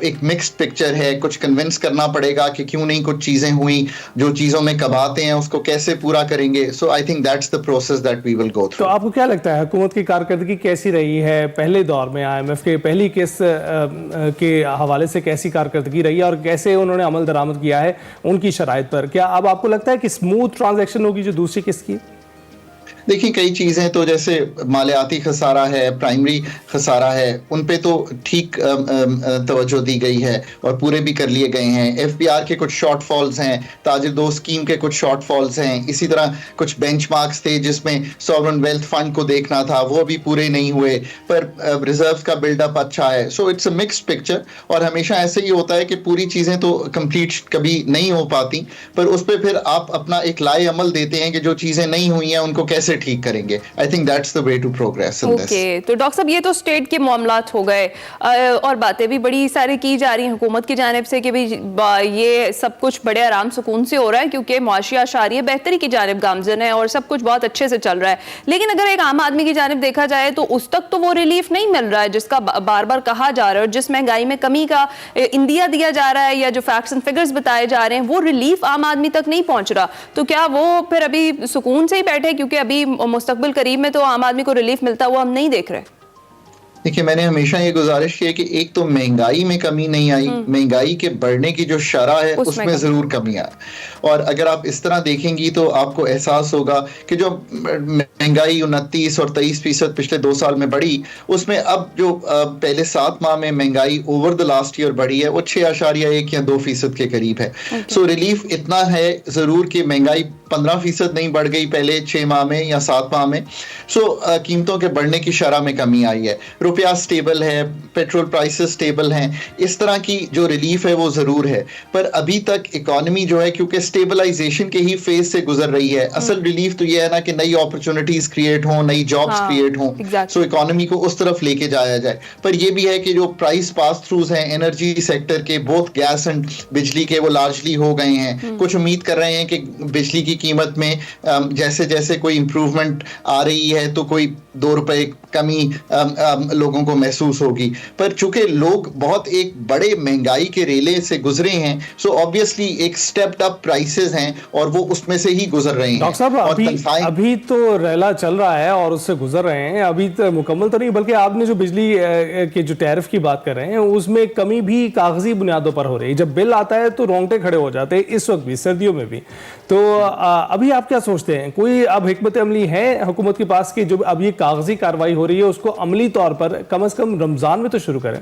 [SPEAKER 7] एक मिक्स्ड पिक्चर है, कुछ कन्विंस करना पड़ेगा कि क्यों नहीं कुछ चीज़ें हुई, जो चीज़ों में कबाते हैं उसको कैसे पूरा करेंगे। So I think that's the process that we will go through.
[SPEAKER 2] तो आपको क्या लगता है हुकूमत की कारकर्दगी कैसी रही है पहले दौर में, IMF के पहली किस्त के हवाले से कैसी कारकर्दगी रही है और कैसे उन्होंने अमल दरामद किया है उनकी शराइत पर? क्या अब आपको लगता है कि स्मूथ ट्रांजैक्शन होगी जो दूसरी किस्त की?
[SPEAKER 7] देखिए, कई चीज़ें तो जैसे मालियाती खसारा है, प्राइमरी खसारा है, उन पे तो ठीक तवज्जो दी गई है और पूरे भी कर लिए गए हैं। FBR के कुछ शॉर्टफॉल्स हैं, ताजिर दोस्त स्कीम के कुछ शॉर्टफॉल्स हैं, इसी तरह कुछ बेंचमार्क्स थे जिसमें सॉवरन वेल्थ फंड को देखना था, वो भी पूरे नहीं हुए, पर रिजर्व्स का बिल्डअप अच्छा है। So it's a mixed picture, और हमेशा ऐसे ही होता है कि पूरी चीज़ें तो कंप्लीट कभी नहीं हो पाती, पर उस पर फिर आप अपना एक लाए अमल देते हैं कि जो चीज़ें नहीं हुई हैं उनको कैसे ठीक करेंगे। I think that's the way to progress in this.
[SPEAKER 1] Okay, तो डॉक्टर साहब ये तो स्टेट के मामलात हो गए, और बातें भी बड़ी सारी की जा रही हैं हुकूमत की जानिब से कि भाई ये सब कुछ बड़े आराम सुकून से हो रहा है क्योंकि मुआशी आशारिया बेहतरी की जानिब गामजन है और सब कुछ बहुत अच्छे से चल रहा है। लेकिन अगर एक आम आदमी की जानिब देखा जाए तो उस तक तो वो रिलीफ नहीं मिल रहा है जिसका बार बार कहा जा रहा है, और जिस महंगाई में कमी का इंदिया दिया जा रहा है या जो फैक्ट्स एंड फिगर्स बताए जा रहे हैं वो रिलीफ आम आदमी तक नहीं पहुंच रहा। तो क्या वो फिर अभी सुकून से ही बैठे, क्योंकि अभी मुस्तकबिल करीब में तो आम आदमी को रिलीफ मिलता हुआ हम नहीं देख रहे?
[SPEAKER 7] देखिए, मैंने हमेशा ये गुजारिश की है कि एक तो महंगाई में कमी नहीं आई, महंगाई के बढ़ने की जो शरह है उसमें जरूर कमी आई। और अगर आप इस तरह देखेंगी तो आपको एहसास होगा कि जो महंगाई 29 और 23% पिछले 2 साल में बढ़ी, उसमें अब जो पहले 7 माह में महंगाई ओवर द लास्ट ईयर बढ़ी है वो 6.1 या 2% के करीब है। सो रिलीफ इतना है जरूर कि महंगाई 15% नहीं बढ़ गई पहले 6 माह में या 7 माह में। सो कीमतों के बढ़ने की शरह में कमी आई है, रुपया स्टेबल है, पेट्रोल प्राइसेस स्टेबल हैं, इस तरह की जो रिलीफ है वो ज़रूर है। पर अभी तक इकॉनमी जो है क्योंकि स्टेबलाइजेशन के ही फेज से गुजर रही है, असल रिलीफ तो ये है ना कि नई अपॉर्चुनिटीज क्रिएट हों, नई जॉब्स क्रिएट हों, सो इकॉनमी को उस तरफ लेके जाया जाए। पर ये भी है कि जो प्राइस पास थ्रूज हैं एनर्जी सेक्टर के, बोथ गैस एंड बिजली के, वो लार्जली हो गए हैं। कुछ उम्मीद कर रहे हैं कि बिजली की कीमत में जैसे जैसे कोई इंप्रूवमेंट आ रही है तो कोई 2 रुपए कमी लोगों को महसूस होगी। पर चूंकि लोग बहुत एक बड़े महंगाई के रेले से गुजरे हैं, सो ऑब्वियसली एक स्टेप्ड अप प्राइसेस हैं और वो उसमें से ही गुजर रहे हैं।
[SPEAKER 2] डॉक्टर साहब, अभी तो रेला चल रहा है और उससे गुजर रहे हैं, अभी तो मुकम्मल तो नहीं, बल्कि आपने जो बिजली के जो टैरिफ की बात कर रहे हैं उसमें कमी भी कागजी बुनियादों पर हो रही है। जब बिल आता है तो रोंगटे खड़े हो जाते हैं, इस वक्त भी, सर्दियों में भी। तो अभी आप क्या सोचते हैं, कोई अब हिकमत अमली है हुकूमत के पास कि जो अब ये कागजी कार्रवाई हो रही है उसको अमली तौर पर कम से कम रमजान में तो शुरू करें?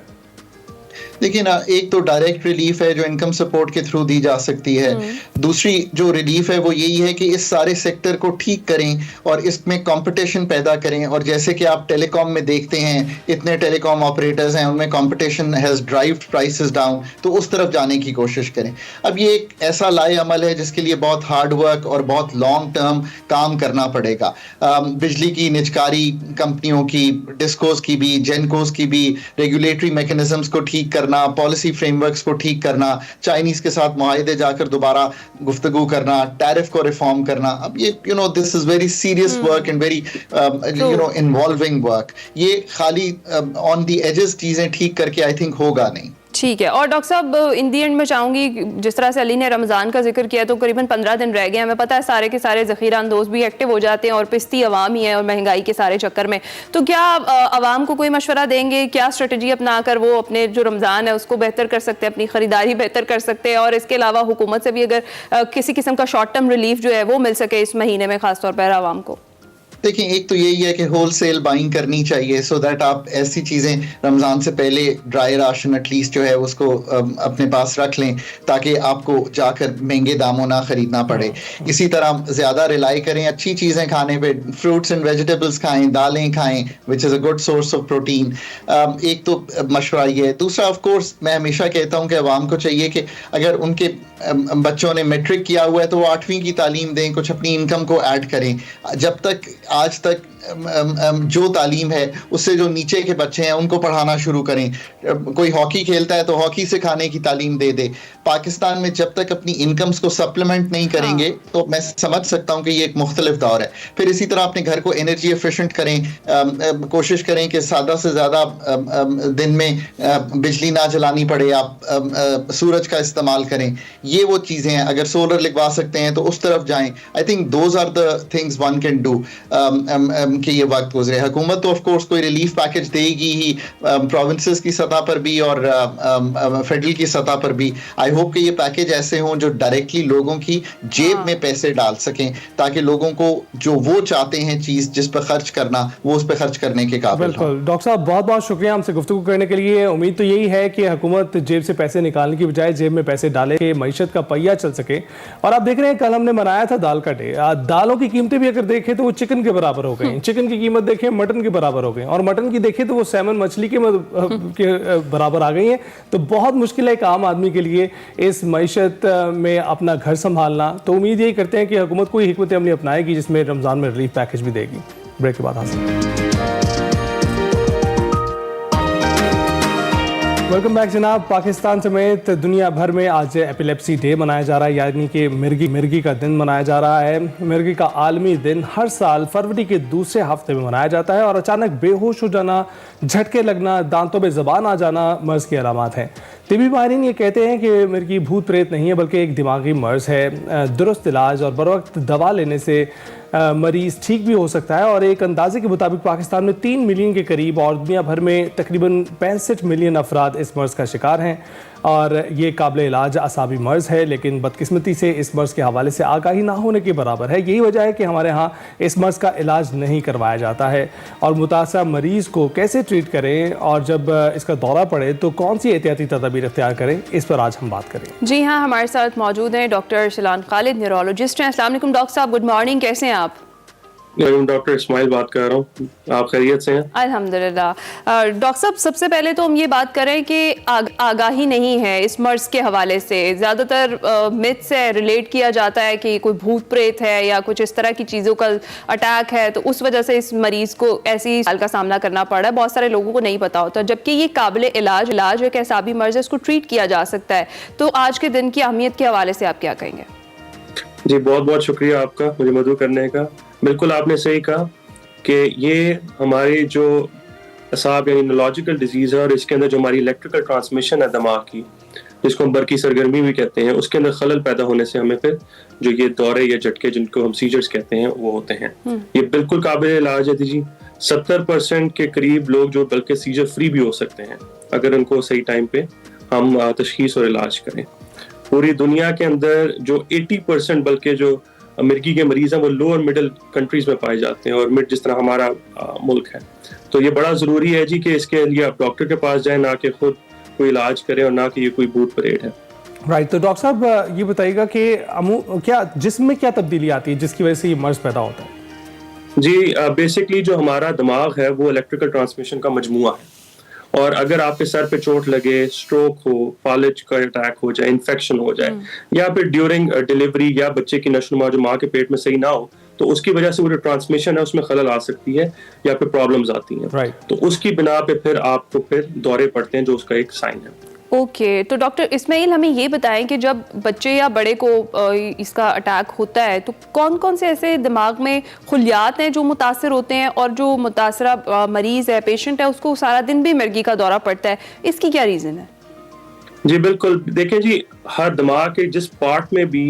[SPEAKER 7] देखिए ना, एक तो डायरेक्ट रिलीफ है जो इनकम सपोर्ट के थ्रू दी जा सकती है। दूसरी जो रिलीफ है वो यही है कि इस सारे सेक्टर को ठीक करें और इसमें कंपटीशन पैदा करें। और जैसे कि आप टेलीकॉम में देखते हैं, इतने टेलीकॉम ऑपरेटर्स हैं, उनमें competition has derived prices down, तो उस तरफ जाने की कोशिश करें। अब ये एक ऐसा लाए अमल है जिसके लिए बहुत हार्ड वर्क और बहुत लॉन्ग टर्म काम करना पड़ेगा। बिजली की निजकारी कंपनियों की, डिस्कोस की भी, जेनकोस की भी, रेगुलेटरी मैकेनिज्म्स को ठीक करना, पॉलिसी फ्रेमवर्क्स को ठीक करना, चाइनीज के साथ मुआहिदे जाकर दोबारा गुफ्तगू करना, टैरिफ को रिफॉर्म करना। अब ये this is very serious work and very involving work. ये खाली ऑन द एजेस चीजें ठीक करके आई थिंक होगा नहीं।
[SPEAKER 1] ठीक है। और डॉक्टर साहब, इन दी एंड में चाहूंगी, जिस तरह से अली ने रमज़ान का जिक्र किया तो करीबन 15 दिन रह गए। हमें पता है सारे के सारे ज़ख़ीरा अंदोज़ भी एक्टिव हो जाते हैं और पिस्ती अवाम ही है और महंगाई के सारे चक्कर में। तो क्या अवाम को कोई मशवरा देंगे, क्या स्ट्रेटजी अपना कर वो अपने जो रमज़ान है उसको बेहतर कर सकते हैं, अपनी ख़रीदारी बेहतर कर सकते हैं, और इसके अलावा हुकूमत से भी अगर किसी किस्म का शॉर्ट टर्म रिलीफ जो है वो मिल सके इस महीने में ख़ासतौर पर आवाम को?
[SPEAKER 7] देखिए, एक तो यही है कि होलसेल बाइंग करनी चाहिए सो दैट आप ऐसी चीज़ें रमज़ान से पहले ड्राई राशन एटलीस्ट जो है उसको अपने पास रख लें ताकि आपको जाकर महंगे दामों ना खरीदना पड़े। इसी तरह ज़्यादा रिलाई करें अच्छी चीज़ें खाने पे, फ्रूट्स एंड वेजिटेबल्स खाएं, दालें खाएं which is a good source of protein. एक तो मशवरा ये है। दूसरा ऑफ कोर्स मैं हमेशा कहता हूँ कि अवाम को चाहिए कि अगर उनके बच्चों ने मैट्रिक किया हुआ है तो वो 8वीं की तालीम दें, कुछ अपनी इनकम को ऐड करें। जब तक आज तक जो तालीम है उससे जो नीचे के बच्चे हैं उनको पढ़ाना शुरू करें। कोई हॉकी खेलता है तो हॉकी सिखाने की तालीम दे दे। पाकिस्तान में जब तक अपनी इनकम्स को सप्लीमेंट नहीं करेंगे तो मैं समझ सकता हूँ कि ये एक मुख्तलिफ दौर है। फिर इसी तरह अपने घर को एनर्जी एफिशिएंट करें, कोशिश करें कि ज़्यादा से ज़्यादा दिन में बिजली ना जलानी पड़े, आप सूरज का इस्तेमाल करें। ये वो चीज़ें हैं, अगर सोलर लगवा सकते हैं तो उस तरफ जाएं। I think those are the things one can do कि ये वक्त गुजरे। हुकूमत तो ऑफ कोर्स कोई रिलीफ पैकेज देगी ही, प्रोविंसेस की सतह पर भी और फेडरल की सतह पर भी। आई होप कि ये पैकेज ऐसे हों जो डायरेक्टली लोगों की जेब में पैसे डाल सकें ताकि लोगों को जो वो चाहते हैं चीज़ जिस पर खर्च करना वो उस पर खर्च करने के काबिल हों।
[SPEAKER 2] बिल्कुल डॉक्टर साहब, बहुत बहुत शुक्रिया हमसे गुफ्तगू करने के लिए। उम्मीद तो यही है कि हुकूमत जेब से पैसे निकालने की बजाय जेब में पैसे डाले कि मईशत का पहिया चल सके। और आप देख रहे हैं, कल हमने मनाया था दाल का डे। दालों की कीमतें भी अगर देखें तो वो चिकन के बराबर हो गई, चिकन की कीमत देखें मटन के बराबर हो गई, और मटन की देखें तो वो सैमन मछली के बराबर आ गई है। तो बहुत मुश्किल है एक आम आदमी के लिए इस मईशत में अपना घर संभालना। तो उम्मीद यही करते हैं कि हुकूमत कोई हिकमत अमली अपनाएगी जिसमें रमज़ान में रिलीफ पैकेज भी देगी। ब्रेक के बाद हासिल। वेलकम बैक जनाब। पाकिस्तान समेत दुनिया भर में आज एपिलेप्सी डे मनाया जा रहा है, यानी कि मिर्गी का दिन मनाया जा रहा है। मिर्गी का आलमी दिन हर साल फरवरी के दूसरे हफ्ते में मनाया जाता है और अचानक बेहोश हो जाना, झटके लगना, दांतों पे ज़बान आ जाना मर्ज़ की अलामत हैं। तिबी माहिरीन ये कहते हैं कि मिर्गी भूत प्रेत नहीं है बल्कि एक दिमागी मर्ज़ है। दुरुस्त इलाज और बरवक्त दवा लेने से मरीज़ ठीक भी हो सकता है। और एक अंदाजे के मुताबिक पाकिस्तान में 3 मिलियन के करीब और दुनिया भर में तकरीबन 65 मिलियन अफराद इस मर्ज़ का शिकार हैं। और ये काबिल इलाज असाबी मर्ज़ है, लेकिन बदकिस्मती से इस मर्ज़ के हवाले से आगाही ना होने के बराबर है। यही वजह है कि हमारे यहाँ इस मर्ज़ का इलाज नहीं करवाया जाता है। और मुतासरा मरीज़ को कैसे ट्रीट करें और जब इसका दौरा पड़े तो कौन सी एहतियाती तदाबीर इख्तियार करें, इस पर आज हम बात करें।
[SPEAKER 1] जी हाँ, हमारे साथ मौजूद हैं डॉक्टर शिलान खालिद, न्यूरोलॉजिस्ट हैं। अस्सलाम वालेकुम डॉक्टर साहब, गुड मॉर्निंग, कैसे हैं आप?
[SPEAKER 8] मैं डॉक्टर इस्माइल बात कर रहा हूँ, आप खैरियत से हैं?
[SPEAKER 1] अल्हम्दुलिल्लाह। डॉक्टर साहब, सबसे पहले तो हम ये बात करें कि आगाही नहीं है इस मर्ज़ के हवाले से। ज़्यादातर मिथ से रिलेट किया जाता है कि कोई भूत प्रेत है या कुछ इस तरह की चीज़ों का अटैक है, तो उस वजह से इस मरीज़ को ऐसी हाल का सामना करना पड़ रहा है। बहुत सारे लोगों को नहीं पता होता, जबकि ये काबिल इलाज एक एसाबी मर्ज़ है, इसको ट्रीट किया जा सकता है। तो आज के दिन की अहमियत के हवाले से आप क्या कहेंगे?
[SPEAKER 8] जी, बहुत बहुत शुक्रिया आपका मुझे मदद करने का। बिल्कुल आपने सही कहा कि ये हमारी जो असाब यानी न्यूरोलॉजिकल डिजीज़ है और इसके अंदर जो हमारी इलेक्ट्रिकल ट्रांसमिशन है दिमाग की, जिसको हम बरकी सरगर्मी भी कहते हैं, उसके अंदर खलल पैदा होने से हमें फिर जो ये दौरे या झटके जिनको हम सीजर्स कहते हैं वो होते हैं। ये बिल्कुल काबिल इलाज है जी। 70% के करीब लोग जो बल्कि सीजर फ्री भी हो सकते हैं अगर उनको सही टाइम पे हम तशखीस और इलाज करें। पूरी दुनिया के अंदर जो 80% बल्कि जो मिर्गी के मरीज हैं वो लोअर मिडिल कंट्रीज में पाए जाते हैं, और मिड जिस तरह हमारा मुल्क है। तो ये बड़ा ज़रूरी है जी कि इसके लिए आप डॉक्टर के पास जाएं, ना कि खुद कोई इलाज करें और ना कि ये कोई भूत प्रेत है।
[SPEAKER 2] राइट। तो डॉक्टर साहब ये बताइएगा कि क्या जिस्म में क्या तब्दीली आती है जिसकी वजह से ये मर्ज़ पैदा होता है?
[SPEAKER 8] जी, बेसिकली जो हमारा दिमाग है वो इलेक्ट्रिकल ट्रांसमिशन का मजमूआ है, और अगर आपके सर पे चोट लगे, स्ट्रोक हो, फालिज का अटैक हो जाए, इन्फेक्शन हो जाए, या फिर ड्यूरिंग डिलीवरी या बच्चे की नशोनुमा जो माँ के पेट में सही ना हो, तो उसकी वजह से वो जो ट्रांसमिशन है उसमें खलल आ सकती है या फिर प्रॉब्लम्स आती हैं। तो उसकी बिना पे फिर आपको फिर दौरे पड़ते हैं, जो उसका एक साइन है।
[SPEAKER 1] ओके, तो डॉक्टर इस्माइल हमें ये बताएं कि जब बच्चे या बड़े को इसका अटैक होता है तो कौन कौन से ऐसे दिमाग में खुलियात हैं जो मुतासर होते हैं, और जो मुतासरा मरीज़ है, पेशेंट है, उसको सारा दिन भी मिर्गी का दौरा पड़ता है, इसकी क्या रीज़न है?
[SPEAKER 8] जी बिल्कुल, देखें जी, हर दिमाग के जिस पार्ट में भी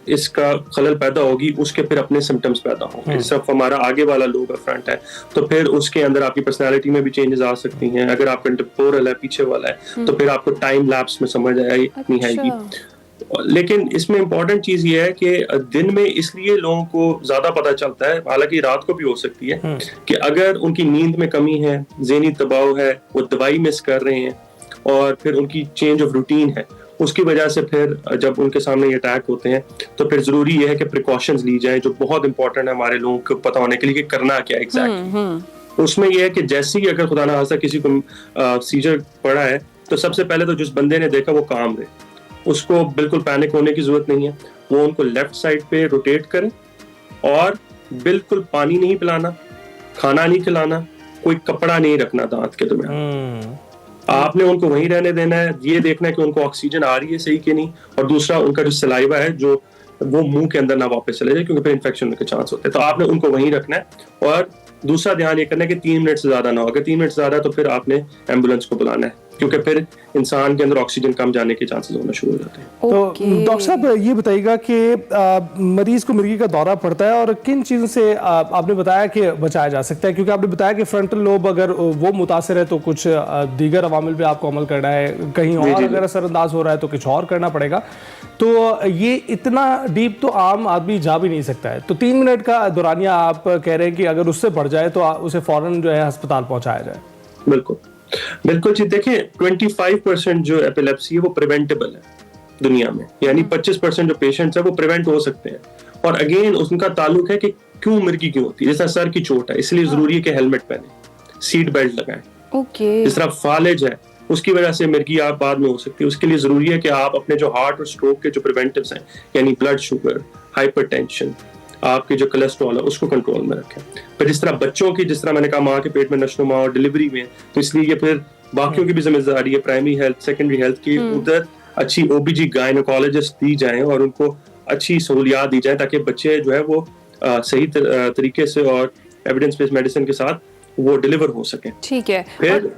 [SPEAKER 8] इसका खलल पैदा होगी उसके फिर अपने सिम्टम्स पैदा होंगे। सिर्फ हमारा आगे वाला लोब फ्रंट है तो फिर उसके अंदर आपकी पर्सनालिटी में भी चेंजेस आ सकती हैं। अगर आपका टेम्पोरल है, पीछे वाला है, तो फिर आपको टाइम लैप्स में समझ नहीं आएगी। लेकिन इसमें इंपॉर्टेंट चीज ये है कि दिन में इसलिए लोगों को ज्यादा पता चलता है, हालांकि रात को भी हो सकती है, कि अगर उनकी नींद में कमी है, ज़हनी दबाव है, वो दवाई मिस कर रहे हैं और फिर उनकी चेंज ऑफ रूटीन है, उसकी वजह से फिर जब उनके सामने ये अटैक होते हैं तो फिर जरूरी ये है कि प्रिकॉशंस ली जाए, जो बहुत इंपॉर्टेंट है हमारे लोगों को पता होने के लिए कि करना क्या एग्जैक्टली। उसमें यह है कि जैसे ही अगर खुदा ना खास्ता किसी को सीजर पड़ा है तो सबसे पहले तो जिस बंदे ने देखा वो काम दे, उसको बिल्कुल पैनिक होने की जरूरत नहीं है। वो उनको लेफ्ट साइड पे रोटेट करे और बिल्कुल पानी नहीं पिलाना, खाना नहीं खिलाना, कोई कपड़ा नहीं रखना दांत के दरमियान। आपने उनको वहीं रहने देना है, ये देखना है कि उनको ऑक्सीजन आ रही है सही कि नहीं, और दूसरा उनका जो सलाइवा है जो वो मुंह के अंदर ना वापस चले जाए, क्योंकि फिर इन्फेक्शन होने के चांस होते हैं। तो आपने उनको वहीं रखना है और दूसरा ध्यान ये करना है कि 3 मिनट से ज्यादा ना हो। अगर 3 मिनट से ज्यादा तो फिर आपने एम्बुलेंस को बुलाना है, क्योंकि फिर इंसान के अंदर ऑक्सीजन कम जाने के चांसेस होना शुरू हो जाते हैं।
[SPEAKER 2] तो डॉक्टर साहब ये बताइएगा कि मरीज को मिर्गी का दौरा पड़ता है और किन चीज़ों से आपने बताया कि बचाया जा सकता है, क्योंकि आपने बताया कि फ्रंटल लोब अगर वो मुतासर है तो कुछ दीगर अवामिल पे आपको अमल करना है, कहीं और अगर असरअंदाज हो रहा है तो कुछ और करना पड़ेगा। तो ये इतना डीप तो आम आदमी जा भी नहीं सकता है। तो 3 मिनट का दौरानिया आप कह रहे हैं कि अगर उससे बढ़ जाए तो उसे फौरन जो है अस्पताल पहुंचाया जाए।
[SPEAKER 8] बिल्कुल बिल्कुल जी। देखिए 25% जो एपिलेप्सी है वो प्रिवेंटेबल है दुनिया में, यानी 25% जो पेशेंट्स है वो प्रिवेंट हो सकते हैं। और अगेन उनका ताल्लुक है कि क्यों मिर्गी क्यों होती है। जैसा सर की चोट है इसलिए जरूरी है कि हेलमेट पहने, सीट बेल्ट लगाएं। जिस तरह फालेज है उसकी वजह से मिर्गी आप बाद में हो सकती है, उसके लिए जरूरी है कि आप अपने जो हार्ट और स्ट्रोक के जो प्रिवेंटिव्स हैं, यानी ब्लड शुगर, हाइपरटेंशन, आपके जो कोलेस्ट्रॉल है उसको कंट्रोल में रखें। फिर जिस तरह बच्चों की, जिस तरह मैंने कहा माँ के पेट में नशोनुमा और डिलीवरी में, तो इसलिए ये फिर बाकियों की भी जिम्मेदारी है, प्राइमरी हेल्थ, सेकेंडरी हेल्थ की, उधर अच्छी ओबीजी गायनोकोलॉजिस्ट दी जाए और उनको अच्छी सहूलियात दी जाए ताकि बच्चे जो है वो सही तरीके से और एविडेंस बेस्ड मेडिसिन के साथ वो डिलीवर हो सके।
[SPEAKER 1] ठीक है।
[SPEAKER 8] फिर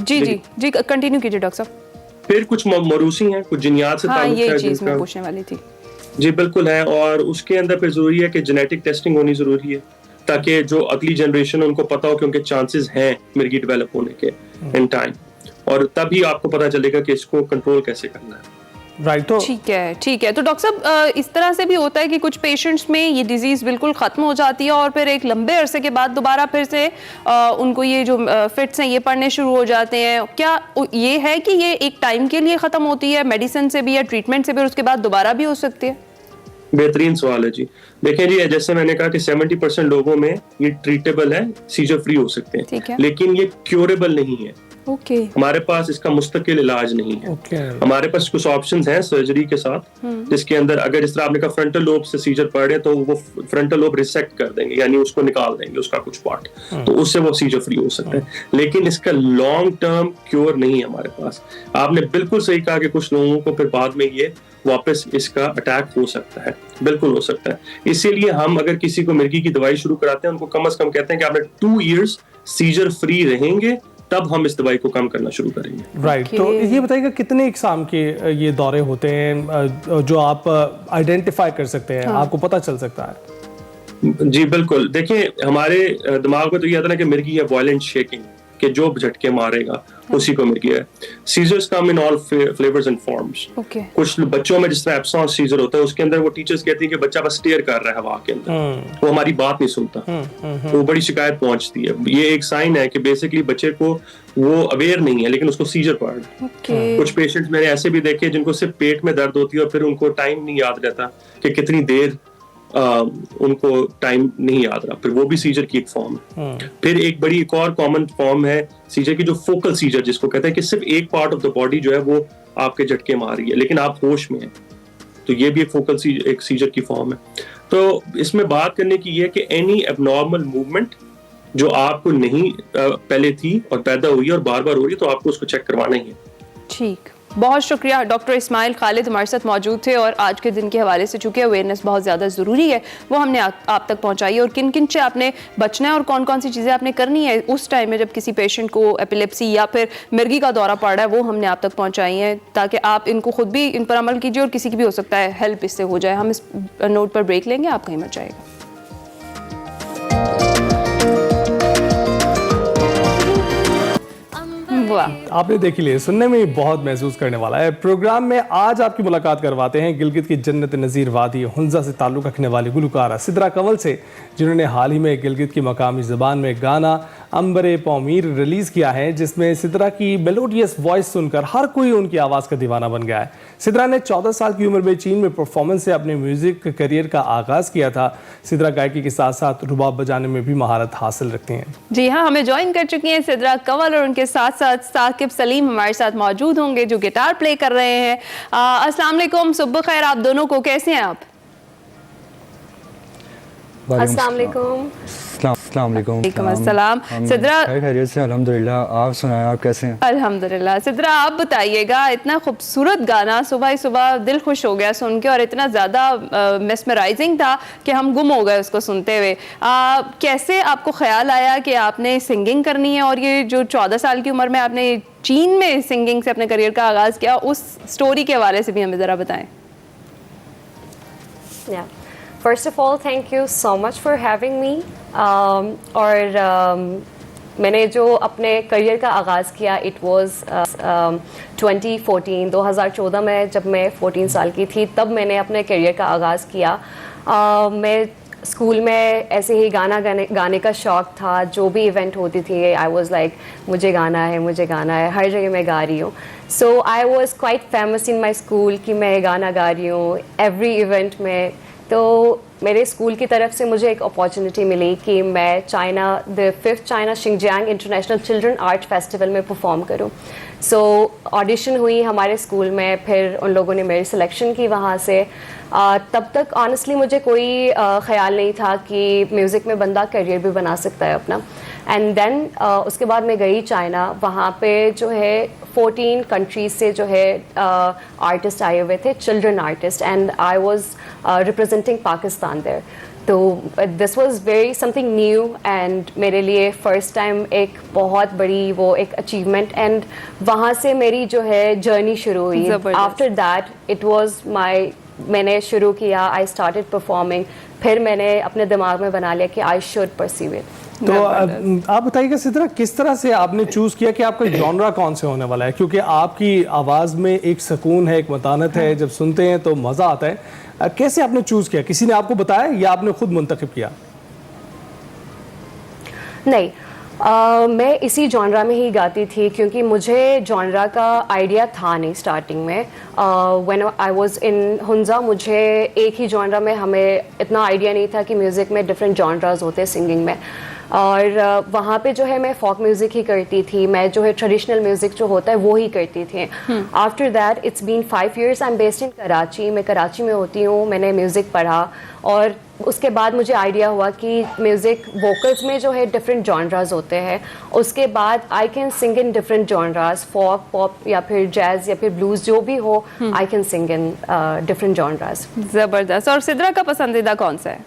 [SPEAKER 1] जी कंटिन्यू कीजिए डॉक्टर साहब।
[SPEAKER 8] फिर कुछ मरूसी हैं, कुछ जिन्नियात से ताल्लुक है,
[SPEAKER 1] ये चीज मैं पूछने वाली थी।
[SPEAKER 8] जी बिल्कुल है, और उसके अंदर फिर जरूरी है कि जेनेटिक टेस्टिंग होनी जरूरी है ताकि जो अगली जनरेशन उनको पता हो कि उनके चांसेस हैं मिर्गी डेवलप होने के इन टाइम, और तभी आपको पता चलेगा कि इसको कंट्रोल कैसे करना है।
[SPEAKER 2] राइट। तो
[SPEAKER 1] ठीक है। तो डॉक्टर साहब इस तरह से भी होता है कि कुछ पेशेंट्स में ये डिजीज बिल्कुल खत्म हो जाती है और फिर एक लंबे अरसे के बाद दोबारा फिर से उनको ये जो फिट्स हैं ये पड़ने शुरू हो जाते हैं। क्या ये है कि ये एक टाइम के लिए खत्म होती है मेडिसिन से भी या ट्रीटमेंट से भी, और उसके बाद दोबारा भी हो सकती है?
[SPEAKER 8] बेहतरीन सवाल है जी। देखिए जी, जैसे मैंने कहा कि 70% लोगों में ये ट्रीटेबल है, सीजर फ्री हो सकते हैं, लेकिन ये क्योरेबल नहीं है। हमारे पास इसका मुस्तकिल इलाज नहीं है। हमारे पास कुछ ऑप्शंस हैं सर्जरी के साथ, जिसके अंदर अगर इस तरह आपने कहा फ्रंटल लोब से सीजर पड़े तो वो फ्रंटल लोब रिसेक्ट कर देंगे, यानी उसको निकाल देंगे उसका कुछ पार्ट, तो उससे वो सीजर फ्री हो सकता है। लेकिन इसका लॉन्ग टर्म क्योर नहीं है हमारे पास। आपने बिल्कुल सही कहा कि कुछ लोगों को फिर बाद में ये वापस इसका अटैक हो सकता है, बिल्कुल हो सकता है। इसीलिए हम अगर किसी को मिर्गी की दवाई शुरू कराते हैं उनको कम से कम कहते हैं कि आपने 2 इयर्स सीजर फ्री रहेंगे, तब हम इस दवाई को कम करना शुरू करेंगे।
[SPEAKER 2] राइट। तो ये बताइएगा कितने इकसाम के ये दौरे होते हैं जो आप आइडेंटिफाई कर सकते हैं, आपको पता चल सकता है?
[SPEAKER 8] जी बिल्कुल। देखिए हमारे दिमाग में तो ये आता है कि मिर्गी है वायलेंट शेकिंग, कि जो झटके मारेगा उसी को मिर्गी है। Seizures come in all flavours and forms. कुछ बच्चों में जिस तरह एब्सेंस सीजर होता है उसके अंदर वो टीचर्स कहती हैं कि बच्चा बस स्टेयर कर रहा है हवा के अंदर, वो हमारी बात नहीं सुनता, वो बड़ी शिकायत पहुंचती है। ये एक साइन है कि बेसिकली बच्चे को वो अवेयर नहीं है लेकिन उसको सीजर पड़ रहा है। कुछ पेशेंट्स मैंने ऐसे भी देखे जिनको सिर्फ पेट में दर्द होती है और फिर उनको टाइम नहीं याद रहता कि कितनी देर उनको टाइम नहीं याद रहा, फिर वो भी सीजर की एक फॉर्म है। फिर एक और कॉमन फॉर्म है सीजर की, जो फोकल सीजर जिसको कहते हैं कि सिर्फ एक पार्ट ऑफ द बॉडी जो है वो आपके झटके मार रही है लेकिन आप होश में हैं, तो ये भी एक फोकल एक सीजर की फॉर्म है। तो इसमें बात करने की है कि एनी एबनॉर्मल मूवमेंट जो आपको नहीं पहले थी और पैदा हुई और बार बार हो रही है तो आपको उसको चेक करवाना ही है।
[SPEAKER 1] ठीक, बहुत शुक्रिया। डॉक्टर इस्माइल खालिद हमारे साथ मौजूद थे और आज के दिन के हवाले से चूंकि अवेयरनेस बहुत ज़्यादा ज़रूरी है वो हमने आप तक पहुंचाई, और किन किन से आपने बचना है और कौन कौन सी चीज़ें आपने करनी है उस टाइम में जब किसी पेशेंट को एपिलेप्सी या फिर मिर्गी का दौरा पड़ रहा है, वो हमने आप तक पहुंचाई हैं ताकि आप इनको खुद भी इन पर अमल कीजिए और किसी की भी हो सकता है हेल्प इससे हो जाए। हम इस नोट पर ब्रेक लेंगे, आप कहीं मत जाइएगा। वाह।
[SPEAKER 2] आपने देखी लिए, सुनने में ही बहुत महसूस करने वाला है। प्रोग्राम में आज आपकी मुलाकात करवाते हैं गिलगित की जन्नत नज़ीर वादी हुंजा से ताल्लुक़ रखने वाली गुलकारा सिद्रा कंवल से, जिन्होंने हाल ही में गिलगित की मकामी ज़बान में गाना अंबरे पौमीर रिलीज़ किया है, जिसमें सिद्रा की मेलोडियस वॉइस सुनकर हर कोई उनकी आवाज़ का दीवाना बन गया है। सिद्रा ने 14 साल की उम्र में चीन में परफॉर्मेंस से अपने म्यूज़िक करियर का आगाज़ किया था। सिद्रा गायकी के साथ साथ रुबाब बजाने में भी महारत हासिल रखती हैं।
[SPEAKER 1] जी हाँ, हमें ज्वाइन कर चुकी हैं सिद्रा कंवल और उनके साथ साथ साकिब सलीम हमारे साथ मौजूद होंगे जो गिटार प्ले कर रहे हैं। अस्सलाम वालेकुम, सुबह खैर आप दोनों को, कैसे हैं आप?
[SPEAKER 9] अस्सलाम वालेकुम।
[SPEAKER 1] वालेकुम अस्सलाम। सिद्रा
[SPEAKER 9] खैरियत से अल्हम्दुलिल्लाह, आप सुनाएं, आप कैसे हैं?
[SPEAKER 1] अल्हम्दुलिल्लाह। सिद्रा आप बताइएगा, इतना खूबसूरत गाना सुबह ही सुबह दिल खुश हो गया सुन के और इतना ज़्यादा मेस्मराइजिंग था कि हम गुम हो गए उसको सुनते हुए। कैसे आपको ख्याल आया कि आपने सिंगिंग करनी है और ये जो 14 साल की उम्र में आपने चीन में सिंगिंग से अपने करियर का आगाज़ किया, उस स्टोरी के हवाले से भी हमें ज़रा बताएं।
[SPEAKER 10] First of all thank you so much for having me. मैंने जो अपने करियर का आगाज़ किया इट वाज 2014 में, जब मैं 14 साल की थी तब मैंने अपने करियर का आगाज़ किया। मैं स्कूल में ऐसे ही गाने का शौक़ था, जो भी इवेंट होती थी आई वाज लाइक मुझे गाना है, हर जगह मैं गा रही हूँ। So I was quite famous in my school कि मैं गाना गा रही हूँ एवरी इवेंट में। तो मेरे स्कूल की तरफ से मुझे एक अपॉर्चुनिटी मिली कि मैं the 5th China Xinjiang international children art festival में परफॉर्म करूं। सो ऑडिशन हुई हमारे स्कूल में, फिर उन लोगों ने मेरी सिलेक्शन की वहाँ से। तब तक ऑनेस्टली मुझे कोई ख़्याल नहीं था कि म्यूज़िक में बंदा करियर भी बना सकता है अपना। एंड देन उसके बाद मैं गई चाइना, वहाँ पे जो है 14 कंट्रीज से जो है आर्टिस्ट आए हुए थे, children artist, and I was representing Pakistan there. तो this was very something new and मेरे लिए फ़र्स्ट टाइम एक बहुत बड़ी वो एक अचीवमेंट। एंड वहाँ से मेरी जो है जर्नी शुरू हुई। आफ्टर दैट इट वाज मैंने शुरू किया, आई स्टार्टेड परफॉर्मिंग, फिर मैंने अपने दिमाग में बना लिया कि आई शुड परस्यू इट।
[SPEAKER 2] तो आप बताइएगा सिद्रा, किस तरह से आपने चूज़ किया कि आपका जॉनरा कौन से होने वाला है? क्योंकि आपकी आवाज़ में एक सुकून है, एक मतानत है, जब सुनते हैं तो मज़ा आता है। कैसे आपने चूज़ किया? किसी ने आपको बताया या आपने खुद मुंतखब किया?
[SPEAKER 10] नहीं, मैं इसी जॉनरा में ही गाती थी क्योंकि मुझे जॉनरा का आइडिया था नहीं स्टार्टिंग में। When I was in Hunza, मुझे एक ही जॉनरा में, हमें इतना आइडिया नहीं था कि म्यूज़िक में डिफरेंट जॉनराज होते हैं सिंगिंग में। और वहाँ पे जो है मैं फोक म्यूज़िक ही करती थी, मैं जो है ट्रेडिशनल म्यूज़िक जो होता है वो ही करती थी। After that it's been 5 years, I am based in Karachi, मैं कराची में होती हूँ। मैंने म्यूज़िक पढ़ा और उसके बाद मुझे आइडिया हुआ कि म्यूज़िक वोकल्स में जो है डिफरेंट जॉनराज होते हैं। उसके बाद I can sing in different genres, folk, pop या फिर जैज़ या फिर ब्लूज़, जो भी हो I can sing in different genres.
[SPEAKER 1] ज़बरदस्त। और सिद्रा का पसंदीदा कौन सा है?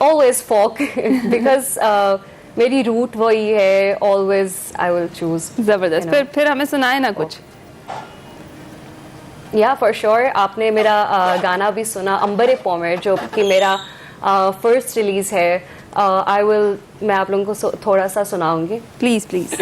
[SPEAKER 10] Always folk because मेरी रूट वही है, always I will choose।
[SPEAKER 1] ज़बरदस्त। फिर हमें सुनाए ना कुछ।
[SPEAKER 10] या फॉर श्योर, आपने मेरा गाना भी सुना अंबरे पौमीर, जो कि मेरा फर्स्ट रिलीज़ है। मैं आप लोगों को थोड़ा सा सुनाऊंगी।
[SPEAKER 1] Please please.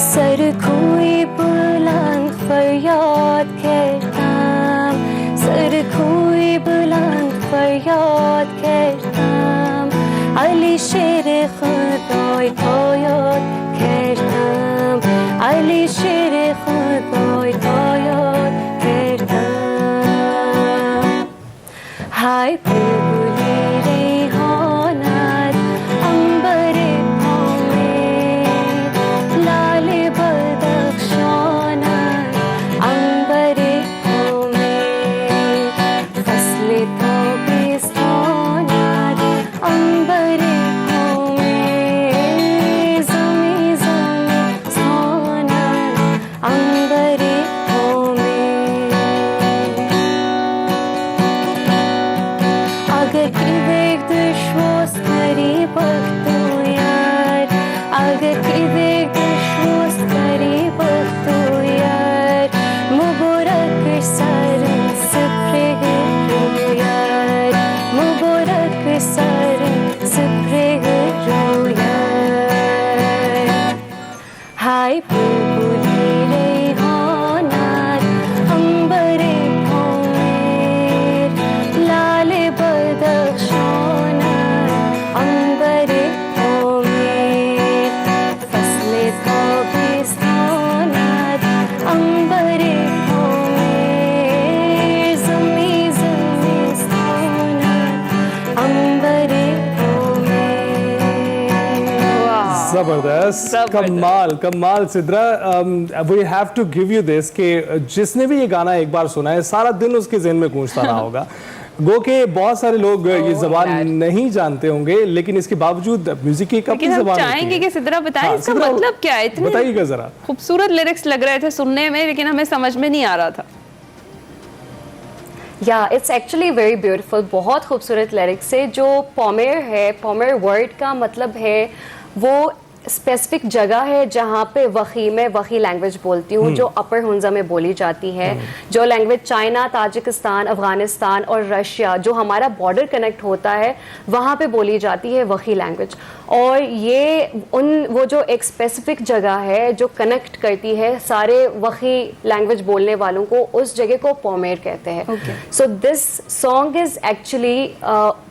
[SPEAKER 10] सर खोए बुलंद फरियाद करताम, सर खोए बुलंद फरियाद करताम, अली शेर खुदाई तायद करताम, अली शेर खुदाई तायद करताम। हाय बुलबुली रेहानत अंबरे हाय बुलबुली रेहानात अंबरे कोमेर लाले बदख्शानात अंबरे कोमेर फसले ताबिस्तानात अंबरे कोमेर ज़मी ज़मिस्तानात अंबरे
[SPEAKER 2] जबरदस्त, कमाल कमाल Sidra. We have to give you this कि जिसने भी ये गाना एक बार सुना है सारा दिन उसके ज़हन में गूंजता रहा होगा। गो के बहुत सारे लोग ये ज़बान नहीं जानते होंगे, लेकिन इसके बावजूद म्यूजिक की एक अपनी ज़बान होती है।
[SPEAKER 1] चाहेंगे कि सिद्रा बताएं
[SPEAKER 2] हाँ,
[SPEAKER 1] इसका
[SPEAKER 2] सिद्रा,
[SPEAKER 1] मतलब क्या है? इतने
[SPEAKER 2] बताइएगा जरा।
[SPEAKER 1] खूबसूरत लिरिक्स लग रहे थे सुनने में, लेकिन हमें समझ में नहीं आ रहा था।
[SPEAKER 10] या इट्स एक्चुअली वेरी ब्यूटीफुल, बहुत खूबसूरत लिरिक्स है। जो पोमेर है, पोमेर वर्ड का मतलब है वो स्पेसिफिक जगह है जहाँ पे मैं वही लैंग्वेज बोलती हूँ जो अपर हुंजा में बोली जाती है। जो लैंग्वेज चाइना, ताजिकिस्तान, अफगानिस्तान और रशिया जो हमारा बॉर्डर कनेक्ट होता है वहाँ पे बोली जाती है वही लैंग्वेज। और ये वो जो एक स्पेसिफिक जगह है जो कनेक्ट करती है सारे वही लैंग्वेज बोलने वालों को, उस जगह को पोमेर कहते हैं। So this song is actually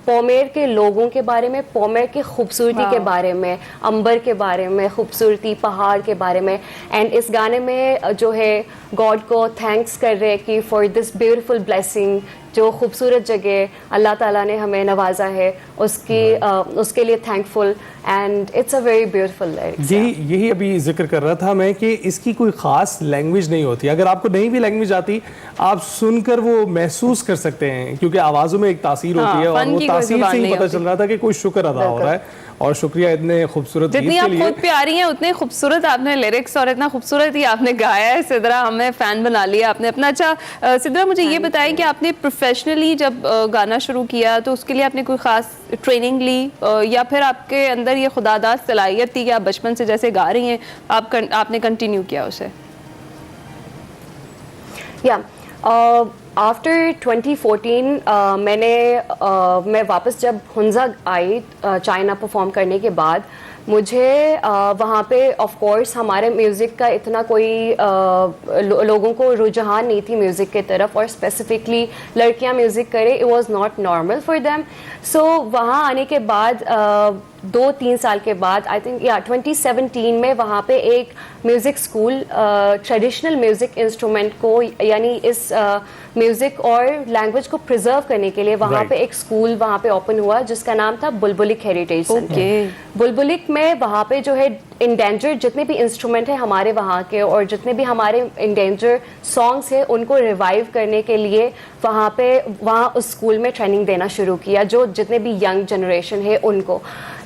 [SPEAKER 10] पोमेर के लोगों के बारे में, पोमेर की खूबसूरती के बारे में, अंबर के बारे में, खूबसूरती पहाड़ के बारे में। एंड इस गाने में जो है गॉड को थैंक्स कर रहे हैं कि फॉर दिस ब्यूटीफुल ब्लेसिंग, जो खूबसूरत जगह अल्लाह ताला ने हमें नवाजा है उसके लिए thankful. And it's a very beautiful lyrics.
[SPEAKER 2] यही अभी जिक्र कर रहा था मैं कि इसकी कोई ख़ास लैंग्वेज नहीं होती। अगर आपको नहीं भी लैंग्वेज आती, आप सुनकर वो महसूस कर सकते हैं, क्योंकि आवाज़ों में एक तासीर होती है और वो तासीर से ही पता चल रहा था कि कोई शुक्र अदा हो रहा है। और शुक्रिया इतने खूबसूरत
[SPEAKER 1] जितनी आप खुद प्यारी हैं उतने खूबसूरत आपने लिरिक्स और इतना खूबसूरत ही आपने गाया है सिद्रा, हमें फ़ैन बना लिया आपने अपना। अच्छा सिद्रा, मुझे ये बताएं कि आपने प्रोफेशनली जब गाना शुरू किया तो उसके लिए आपने कोई ख़ास ट्रेनिंग ली या फिर आपके अंदर ये खुदादाद सलाहियत थी कि आप बचपन से जैसे गा रही हैं आपने कंटिन्यू किया उसे?
[SPEAKER 10] आफ्टर 2014 मैं वापस जब हुंजा आई चाइना परफॉर्म करने के बाद, मुझे वहाँ पे ऑफ कोर्स हमारे म्यूज़िक का इतना कोई लोगों को रुझान नहीं थी म्यूज़िक की तरफ, और स्पेसिफिकली लड़कियाँ म्यूज़िक करें it was not normal for them. So वहाँ आने के बाद 2-3 साल के बाद आई थिंक 2017 में वहाँ पे एक music school traditional music instrument को यानी इस म्यूज़िक और लैंग्वेज को प्रिजर्व करने के लिए वहाँ पे एक स्कूल वहाँ पे ओपन हुआ जिसका नाम था बुलबुलिक हेरिटेज सेंटर। बुलबुलिक में वहाँ पे जो है इंडेंजर जितने भी इंस्ट्रूमेंट हैं हमारे वहाँ के और जितने भी हमारे इंडेंजर सॉन्ग्स हैं उनको रिवाइव करने के लिए वहाँ उस स्कूल में ट्रेनिंग देना शुरू किया, जो जितने भी यंग जनरेशन है उनको।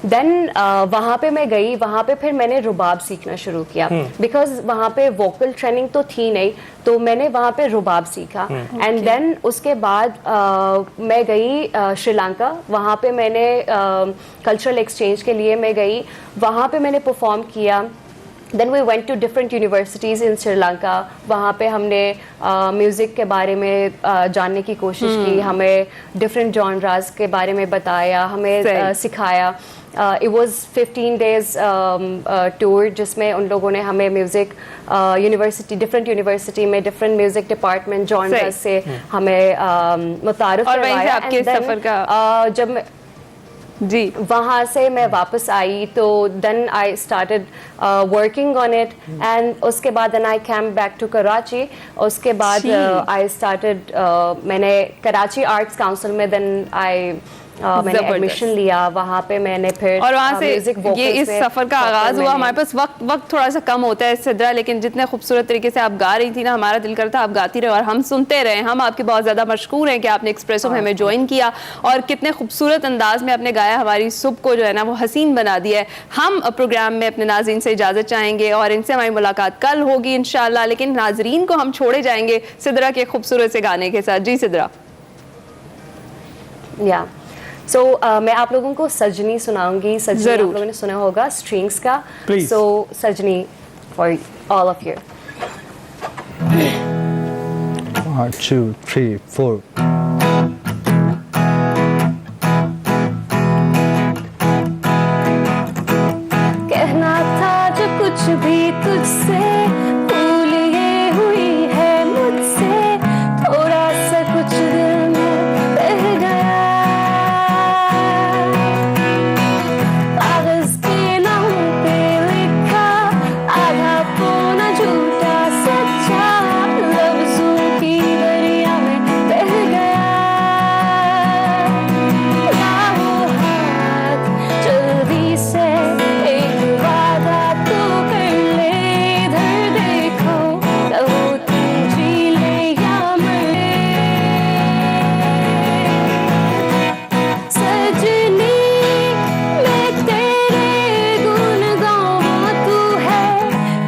[SPEAKER 10] देन वहाँ पे मैं गई, वहाँ पे फिर मैंने रुबाब सीखना शुरू किया बिकॉज वहाँ पे वोकल ट्रेनिंग तो थी नहीं, तो मैंने वहाँ पे रुबाब सीखा। एंड देन उसके बाद मैं गई श्रीलंका, वहाँ पे मैंने कल्चरल एक्सचेंज के लिए मैं गई, वहाँ पे मैंने परफॉर्म किया। Then we went to different universities in Sri Lanka, वहाँ पे हमने म्यूज़िक के बारे में जानने की कोशिश की, हमें डिफरेंट जॉनराज के बारे में बताया, हमें सिखाया। इट वाज 15 days टूर जिसमें उन लोगों ने हमें म्यूज़िक डिफरेंट यूनिवर्सिटी में डिफरेंट म्यूज़िक डिपार्टमेंट जॉनराज से हमें मुतारिफ करवाया। जब
[SPEAKER 1] जी
[SPEAKER 10] वहाँ से मैं वापस आई तो then I started working on it, and उसके बाद then I came back to Karachi. उसके बाद आई स्टार्टेड मैंने कराची आर्ट्स काउंसिल में देन मैंने एडमिशन लिया, वहाँ पे मैंने फिर
[SPEAKER 1] और वहाँ से ये इस सफ़र का आगाज़ हुआ। हमारे पास वक्त थोड़ा सा कम होता है सिद्रा, लेकिन जितने खूबसूरत तरीके से आप गा रही थी ना, हमारा दिल करता आप गाती रहे और हम सुनते रहे। हम आपके बहुत ज़्यादा मशकूर हैं कि आपने एक्सप्रेसो में हमें ज्वाइन किया और कितने खूबसूरत अंदाज में आपने गाया, हमारी सुबह को जो है ना वो हसीन बना दिया है। हम प्रोग्राम में अपने नाज़रीन से इजाज़त चाहेंगे और इनसे हमारी मुलाकात कल होगी इंशाअल्लाह, लेकिन नाज़रीन को हम छोड़े जाएंगे सिद्रा के खूबसूरत से गाने के साथ। जी सिद्रा।
[SPEAKER 10] सो मैं आप लोगों को सजनी सुनाऊंगी। सजनी आप लोगों ने सुना होगा स्ट्रिंग्स का। सो सजनी फॉर ऑल ऑफ यू।
[SPEAKER 9] 1 2 3 4
[SPEAKER 10] कहना था जो कुछ भी
[SPEAKER 11] तुझसे